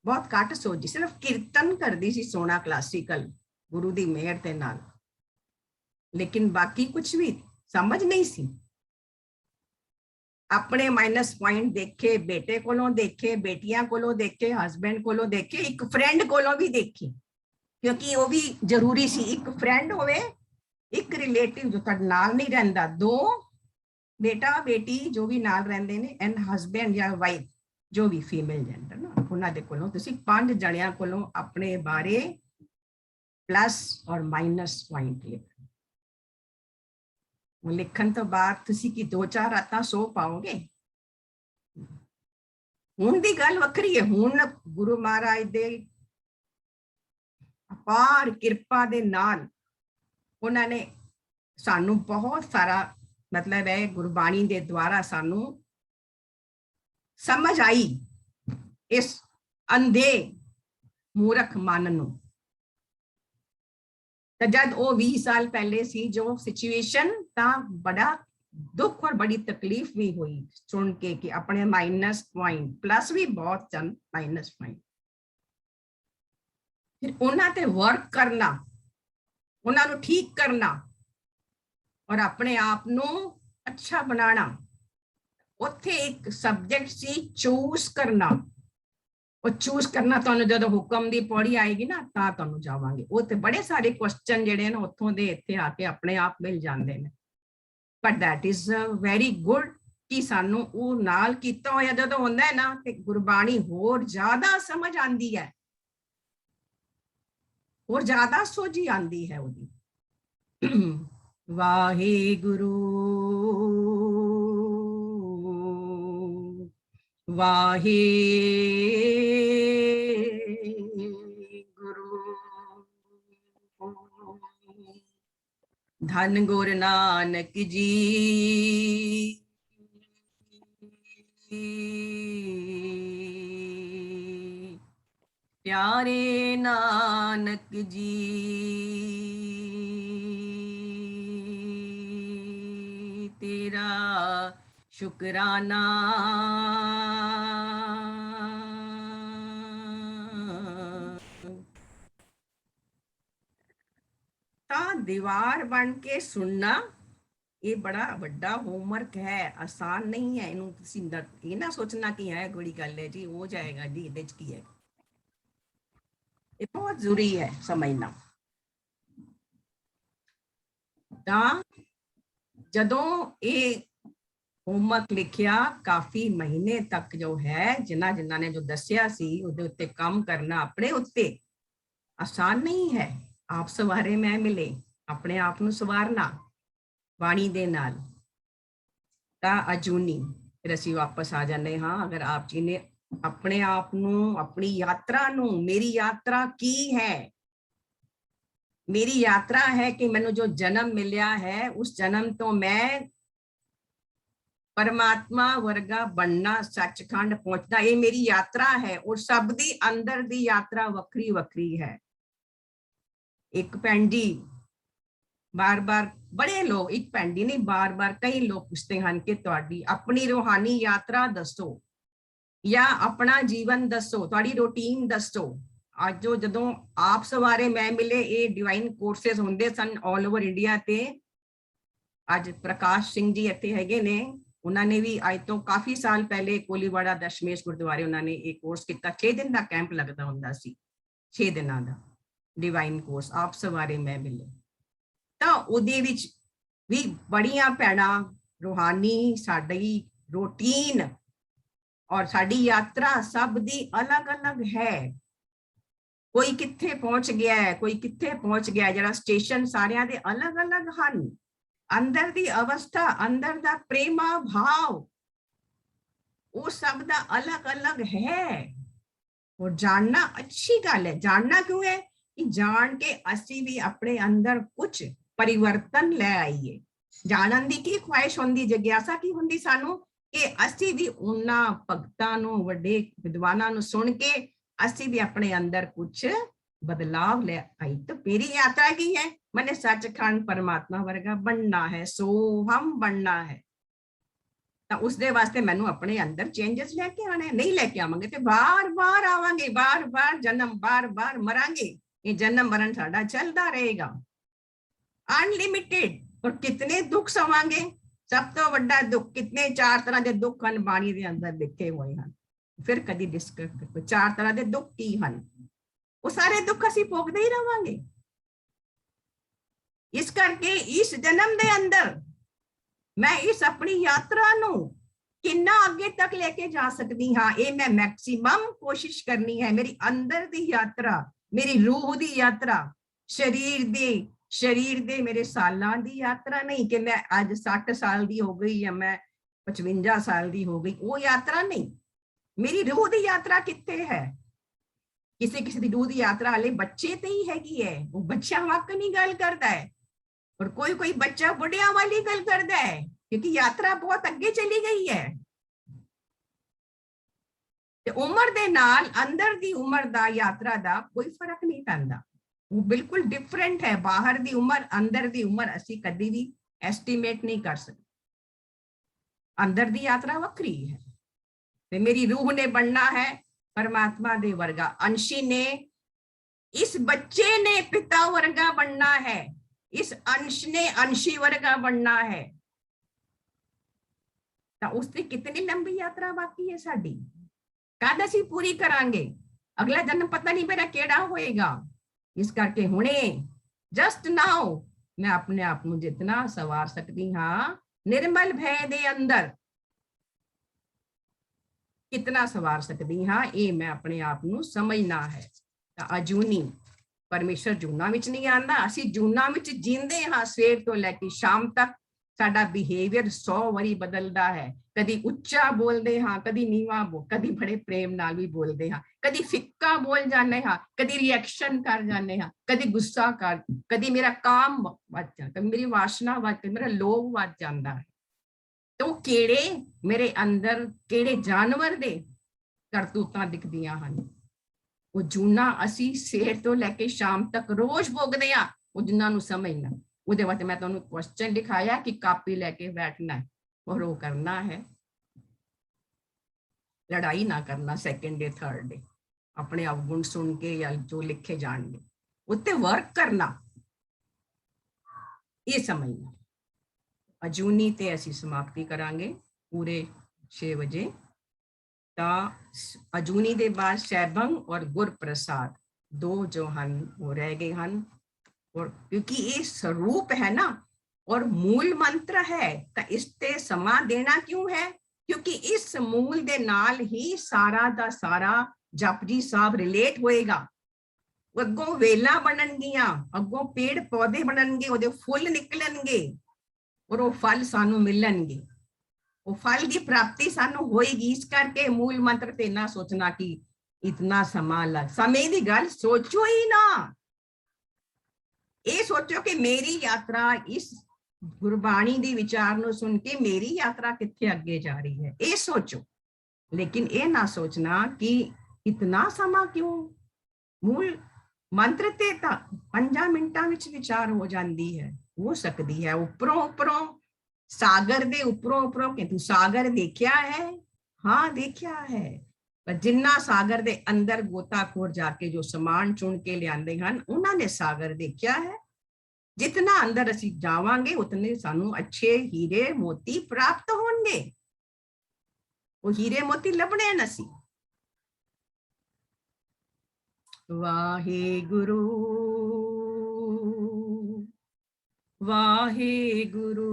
बहुत घट सोची, सिर्फ कीर्तन करदी सी सोना क्लासिकल गुरु दी मेहर दे नाल, लेकिन बाकी कुछ भी समझ नहीं सी। अपने माइनस पॉइंट देखे, बेटे कोलों देखे, बेटियां कोलों देखे, हस्बैंड कोलों देखे, एक फ्रेंड कोलों भी देखे, क्योंकि वो भी जरूरी सी। एक फ्रेंड होवे, एक रिलेटिव जो तुहाडे नाल नहीं रहिंदा, 2 बेटा बेटी जो भी नाल रहिंदे ने, एंड हस्बैंड या वाइफ जो भी फीमेल जेंडर ना, उन्हां दे कोलों तुसीं 5 जणियां कोलों अपने बारे प्लस और माइनस पॉइंट लिख। लिखण तो बाद तुसी की 2-4 रातां सो पाओगे। हुण दी गल वखरी है, हुण गुरु महाराज दे ਅਪਾਰ ਕਿਰਪਾ ਦੇ ਨਾਲ ਉਹਨਾਂ ਨੇ ਸਾਨੂੰ ਬਹੁਤ ਸਾਰਾ ਮਤਲਬ ਹੈ ਗੁਰਬਾਣੀ ਦੇ ਦੁਆਰਾ ਸਾਨੂੰ ਸਮਝ ਆਈ ਇਸ ਅੰਧੇ ਮੂਰਖ ਮਨ ਨੂੰ। ਤਾਂ ਜਦ ਉਹ 20 ਸਾਲ ਪਹਿਲੇ ਸੀ ਜੋ ਸਿਚੁਏਸ਼ਨ, ਤਾਂ ਬੜਾ ਦੁੱਖ ਔਰ ਬੜੀ ਤਕਲੀਫ ਵੀ ਹੋਈ ਸੁਣ ਕੇ ਕਿ ਆਪਣੇ ਮਾਈਨਸ ਪੁਆਇੰਟ, ਪਲੱਸ ਵੀ ਬਹੁਤ ਸਨ, ਮਾਈਨਸ ਪੁਆਇੰਟ। ਫਿਰ ਉਹਨਾਂ ਤੇ ਵਰਕ ਕਰਨਾ, ਉਹਨਾਂ ਨੂੰ ਠੀਕ ਕਰਨਾ ਔਰ ਆਪਣੇ ਆਪ ਨੂੰ ਅੱਛਾ ਬਣਾਉਣਾ। ਉੱਥੇ ਇੱਕ ਸਬਜੈਕਟ ਸੀ ਚੂਜ਼ ਕਰਨਾ। ਉਹ ਚੂਜ਼ ਕਰਨਾ ਤੁਹਾਨੂੰ ਜਦੋਂ ਹੁਕਮ ਦੀ ਪੌੜੀ ਆਏਗੀ ਨਾ ਤਾਂ ਤੁਹਾਨੂੰ ਜਾਵਾਂਗੇ। ਉਹ ਤੇ ਬੜੇ ਸਾਰੇ ਕੁਐਸਚਨ ਜਿਹੜੇ ਨੇ ਉੱਥੋਂ ਦੇ ਇੱਥੇ ਆ ਕੇ ਆਪਣੇ ਆਪ ਮਿਲ ਜਾਂਦੇ ਨੇ। But that is very good ਕਿ ਸਾਨੂੰ ਉਹ ਨਾਲ ਕੀਤਾ ਹੋਇਆ ਜਦੋਂ ਹੁੰਦਾ ਹੈ ਨਾ ਤੇ ਗੁਰਬਾਣੀ ਹੋਰ ਜ਼ਿਆਦਾ ਸਮਝ ਆਉਂਦੀ ਹੈ, ਹੋਰ ਜ਼ਿਆਦਾ ਸੋਝੀ ਆਉਂਦੀ ਹੈ ਉਹਦੀ। ਵਾਹਿਗੁਰੂ ਵਾਹਿਗੁਰੂ ਧੰਨ ਗੁਰੂ ਨਾਨਕ ਜੀ प्यारे नानक जी तेरा शुकराना। ਤਾਂ ਦੀਵਾਰ ਬਣ ਕੇ ਸੁਣਨਾ ਇਹ ਬੜਾ ਵੱਡਾ ਹੋਮਵਰਕ ਹੈ, ਆਸਾਨ ਨਹੀਂ ਹੈ। ਇਹਨੂੰ ਤੁਸੀਂ ਇਹ ਨਾ ਸੋਚਣਾ ਕਿ ਹੈ ਬੜੀ ਗੱਲ ਹੈ ਜੀ, ਹੋ ਜਾਏਗਾ ਜੀ, ਇਹਦੇ ਚ ਕੀ ਹੈ। ਇਹ ਬਹੁਤ ਜ਼ਰੂਰੀ ਹੈ ਸਮਝਣਾ। ਤਾਂ ਜਦੋਂ ਇਹ ਹੋਮਵਰਕ ਲਿਖਿਆ ਕਾਫੀ ਮਹੀਨੇ ਤੱਕ ਜੋ ਹੈ ਜਿਨ੍ਹਾਂ ਨੇ ਜੋ ਦੱਸਿਆ ਸੀ ਉਹਦੇ ਉੱਤੇ ਕੰਮ ਕਰਨਾ ਆਪਣੇ ਉੱਤੇ ਆਸਾਨ ਨਹੀਂ ਹੈ। ਆਪ ਸਵਾਰੇ ਮੈਂ ਮਿਲੇ, ਆਪਣੇ ਆਪ ਨੂੰ ਸਵਾਰਨਾ ਬਾਣੀ ਦੇ ਨਾਲ। ਤਾਂ ਅਜੂਨੀ ਫਿਰ ਅਸੀਂ ਵਾਪਸ ਆ ਜਾਂਦੇ ਹਾਂ। ਅਗਰ ਆਪ ਜੀ ਨੇ ਆਪਣੇ ਆਪ ਨੂੰ, ਆਪਣੀ ਯਾਤਰਾ ਨੂੰ, ਮੇਰੀ ਯਾਤਰਾ ਕੀ ਹੈ, ਮੇਰੀ ਯਾਤਰਾ ਹੈ ਕਿ ਮੈਨੂੰ ਜੋ ਜਨਮ ਮਿਲਿਆ ਹੈ ਉਸ ਜਨਮ ਤੋਂ ਮੈਂ परमात्मा वर्गा बनना, सचखंड पहुंचना, ये मेरी यात्रा है। और सब दी अंदर दी यात्रा वक्री वक्री है। एक भैन जी बार बार, बड़े लोग, एक भैन जी नहीं बार बार कई लोग पूछते हैं कि तुहाडी अपनी रूहानी यात्रा दसो या अपना जीवन दसो, तुहाडी रूटीन दसो। आज जो जदों आप सवारे मैं मिले ये डिवाइन कोर्सेस होंदे सन ऑल ओवर इंडिया ते, आज प्रकाश सिंह जी इत्थे हैगे ने, उन्होंने भी आज तो काफी साल पहले कोलीवाड़ा दशमेश गुरुद्वारे उन्होंने एक कोर्स किया। 6 दिन का कैंप लगता हुंदा सी, 6 दिनों का डिवाइन कोर्स आप सवारे मैं मिले। तो उहदे विच भी बड़ियां भैणां रूहानी साडी रूटीन और साडी यात्रा सब दी अलग अलग है। कोई कित्थे पहुंच गया है, कोई कित्थे पहुंच गया है, जरा स्टेशन सारियां दे अलग अलग हन। अंदर दी अवस्था, अंदर दा प्रेमा भाव वो सब दा अलग अलग है। और जानना अच्छी गल है। जानना क्यों है कि जान के असी भी अपने अंदर कुछ परिवर्तन ले आईए। जानन दी की ख्वाहिश होंदी, जिज्ञासा की होंदी सानू कि असी भी उन्हां भगतां नूं, वड्डे विद्वानां नूं सुन के असी भी अपने अंदर कुछ बदलाव ले आई। तो मेरी यात्रा की है, मैंने सचखंड परमात्मा वर्गा बनना है, सो हम बनना है। तो उस दे वास्ते मैनू अपने अंदर चेंजेस लेके आने, नहीं लेके आवांगे तो बार बार आवांगे, बार बार जन्म, बार बार मरांगे। ये जन्म मरण साडा चलता रहेगा अनलिमिटेड। और कितने दुख सवांगे, सब तो बड़ा दुख, कितने 4 तरह के दुख हैं बाणी दे अंदर लिखे हुए हैं। फिर कदी डिस्कस 4 तरह के दुख की हैं, वो सारे दुख असीं भोगदे ही रहांगे। इस करके इस जन्म दे अंदर मैं इस अपनी यात्रा नू कितना आगे तक लेके जा सकती हाँ, ये मैं मैक्सिमम कोशिश करनी है। मेरी अंदर दी यात्रा, मेरी रूह दी यात्रा, शरीर दे मेरे सालां दी यात्रा नहीं कि मैं आज 60 साल दी हो गई या मैं 55 साल दी हो गई, वो यात्रा नहीं। मेरी रूह दी यात्रा कित्थे है ਕਿਸੇ ਕਿਸੇ ਦੀ ਰੂਹ ਦੀ ਯਾਤਰਾ ਹਲੇ ਬੱਚੇ ਤੇ ਹੀ ਹੈਗੀ ਹੈ, ਉਹ ਬੱਚਿਆਂ ਵਾਂਗ ਨਹੀਂ ਗੱਲ ਕਰਦਾ ਹੈ, और कोई कोई बच्चा बुढ़िया वाली गल करता है, क्योंकि यात्रा बहुत अगे चली गई है। ते उम्र दे नाल अंदर दी उम्र दा यात्रा दा कोई फर्क नहीं पैंदा, वो बिल्कुल डिफरेंट है। बाहर दी उम्र अंदर दी उम्र असी कदी भी एस्टीमेट नहीं कर सकते, अंदर दी यात्रा वक्री है। ते मेरी रूह ने बनना है परमात्मा दे वर्गा, अंशी ने, इस बच्चे ने पिता वर्गा बनना है, इस अंश ने अंशी वर्गा बनना है। तो उसकी कितनी लंबी यात्रा बाकी है साडी, कद असी पूरी करांगे, अगला जन्म पता नहीं मेरा केड़ा होएगा। इस करके हुणे जस्ट नाउ मैं अपने आप को जितना सवार सकती हाँ, निर्मल भय दे अंदर कितना सवार सकती हाँ, ये मैं अपने आप को समझना है। अजूनी परमेश्वर जूना विच नहीं आंदा, असी जूना विच जींदे हाँ। सवेर तो लैके शाम तक साडा बिहेवियर 100 वारी बदलदा है, कदी उच्चा बोलदे हाँ, कदी नीवा बोल, कदी बड़े प्रेम नाल भी बोलदे हाँ, कदी फिक्का बोल जाने हाँ, कदी रिएक्शन कर जाने हाँ, कदी गुस्सा कर, कदी मेरा काम वध जाता, मेरी वासना वध, मेरा लोभ वध जांदा है। तो केड़े मेरे अंदर केड़े जानवर दे करतूतां दिखदियां हन, वो जूना असी सवेर तो लैके शाम तक रोज भोगदे हाँ, वो जिन्हां नूं समझना। उहदे वास्ते मैं तुहानूं क्वेश्चन लिखाया कि कापी लैके बैठना है और वो करना है, लड़ाई ना करना सेकंड डे थर्ड डे अपने अवगुण सुन के या जो लिखे जाएंगे उत्ते वर्क करना, ये समझना। अजूनी ते असी समाप्ति करांगे पूरे 6 बजे। अजूनी दे बाद सैभंग और गुरप्रसाद दो जो हन वो रह गए हन, और क्योंकि ये स्वरूप है ना और मूल मंत्र है, तो इसते समा देना क्यों है, क्योंकि इस मूल दे नाल ही सारा दा सारा जपजी साहब रिलेट होएगा। अगों वेला बननगियां, अगों पेड़ पौधे बननगे, ओदे फुल निकलणगे और वो फल सानू मिलणगे, वो फल की प्राप्ति सानू होएगी। इस करके मूल मंत्र ते ना सोचना कि इतना समा लग, समय की गल सोचो ही ना, ये सोचो कि मेरी यात्रा इस गुरबाणी दी विचार नु सुन के मेरी यात्रा कित्थे अगे जा रही है, ये सोचो। लेकिन ये ना सोचना कि इतना समा क्यों, मूल मंत्र ते 5 मिनटां विच विचार हो जाती है, हो सकती है। उपरों उपरों सागर दे उपरों उपरों कि तू सागर देखा है, हाँ देखा है, पर जिन्ना सागर दे अंदर गोताखोर जाके जो समान चुन के लियाते हैं उन्होंने सागर देखा है। जितना अंदर असी जावांगे उतने सानू अच्छे हीरे मोती प्राप्त होंगे, वो हीरे मोती लभने नसी। वाहे गुरु वाहे गुरु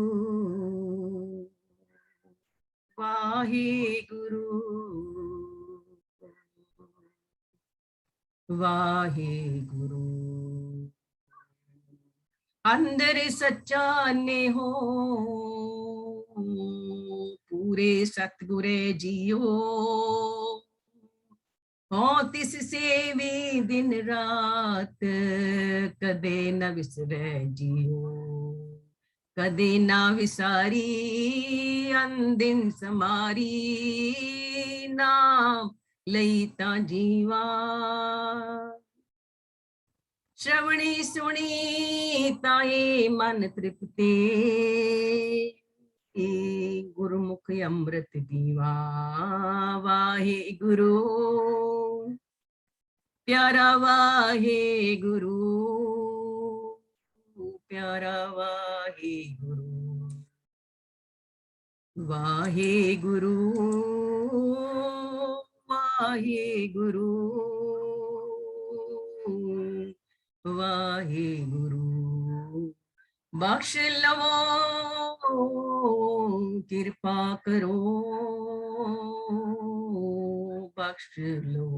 वाहे गुरु वाहे गुरु। अंदर सच्चा ने हो पूरे सतगुरे जियो, हो तिस सेवे दिन रात कदे न विसरे जियो, कदे ना विसारी अंदिन समारी नाम लईता जीवा। श्रवणी सुनी ताए मन तृप्ते गुरुमुख अमृत दीवा। वाहे गुरु प्यारा वाहे गुरु प्यारा वाहे गुरु वाहे गुरु वाहे गुरु वाहे गुरु। बख्श लवो कृपा करो बख्श लो।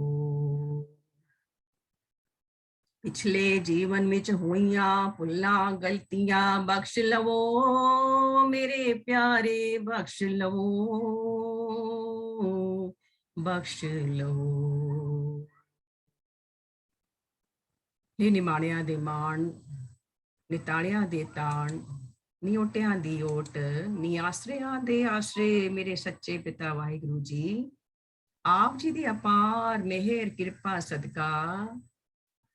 पिछले जीवन में हुईया भुल्लां गलतियां बख्श लवो मेरे प्यारे बख्श लवो बख्श लवो। हे निमाणिਆਂ ਦੇ ਮਾਣ, ਨਿਤਾਣਿਆਂ ਦੇ ਤਾਣ, ਨੀ ਓਟਿਆਂ ਦੀ ਓਟ, ਨੀ ਆਸਰਿਆਂ ਦੇ ਆਸਰੇ, ਮੇਰੇ ਸੱਚੇ ਪਿਤਾ ਵਾਹਿਗੁਰੂ ਜੀ। ਆਪ ਜੀ ਦੀ ਅਪਾਰ ਮਿਹਰ ਕਿਰਪਾ ਸਦਕਾ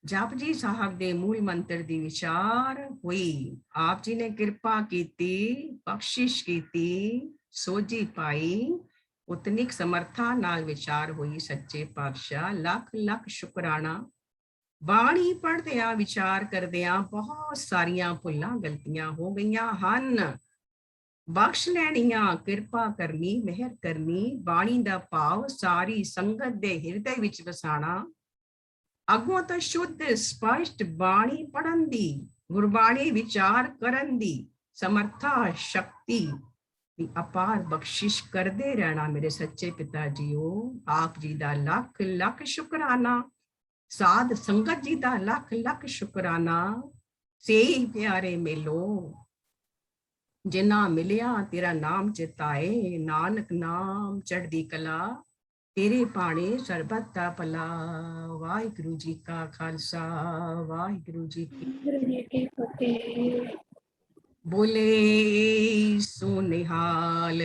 ਜਪਜੀ ਸਾਹਿਬ ਦੇ ਮੂਲ ਮੰਤਰ ਦੀ ਵਿਚਾਰ ਹੋਈ। ਆਪ ਜੀ ਨੇ ਕਿਰਪਾ ਕੀਤੀ, ਬਖਸ਼ਿਸ਼ ਕੀਤੀ, ਸੋਝੀ ਪਾਈ, ਉਤਨਿਕ ਸਮਰਥਾ ਨਾਲ ਵਿਚਾਰ ਹੋਈ। ਸੱਚੇ ਪਾਤਸ਼ਾਹ ਲੱਖ ਲੱਖ ਸ਼ੁਕਰਾਨਾ। ਬਾਣੀ ਪੜ੍ਹਦਿਆਂ ਵਿਚਾਰ ਕਰਦਿਆਂ ਬਹੁਤ ਸਾਰੀਆਂ ਭੁੱਲਾਂ ਗਲਤੀਆਂ ਹੋ ਗਈਆਂ ਹਨ। ਬਖਸ਼ ਲੈਣੀਆਂ, ਕਿਰਪਾ ਕਰਨੀ, ਮਿਹਰ ਕਰਨੀ। ਬਾਣੀ ਦਾ ਭਾਵ ਸਾਰੀ ਸੰਗਤ ਦੇ ਹਿਰਦੇ ਵਿੱਚ ਵਸਾਣਾ। ਅੱਗੋਂ ਤਾਂ ਸ਼ੁੱਧ ਸਪਸ਼ਟ ਬਾਣੀ ਪੜ੍ਹਨ ਦੀ, ਗੁਰਬਾਣੀ ਵਿਚਾਰ ਕਰਨ ਦੀ ਸਮਰਥਾ ਸ਼ਕਤੀ ਦੀ ਅਪਾਰ ਬਖਸ਼ਿਸ਼ ਕਰਦੇ ਰਹਿਣਾ। ਮੇਰੇ ਸੱਚੇ ਪਿਤਾ ਜੀਓ, ਆਪ ਜੀ ਦਾ ਲੱਖ ਲੱਖ ਸ਼ੁਕਰਾਨਾ। ਸਾਧ ਸੰਗਤ ਜੀ ਦਾ ਲੱਖ ਲੱਖ ਸ਼ੁਕਰਾਨਾ। ਸੇ ਪਿਆਰੇ ਮੇਲੋ ਜਿਨ੍ਹਾਂ ਮਿਲਿਆ ਤੇਰਾ ਨਾਮ ਚਿਤਾਏ, ਨਾਨਕ ਨਾਮ ਚੜ੍ਹਦੀ ਕਲਾ, ਤੇਰੇ ਭਾਣੇ ਸਰਬੱਤ ਦਾ ਭਲਾ। ਵਾਹਿਗੁਰੂ ਜੀ ਕਾ ਖਾਲਸਾ, ਵਾਹਿਗੁਰੂ ਜੀ ਕੀ ਫਤਿਹ। ਬੋਲੇ ਸੋ ਨਿਹਾਲ।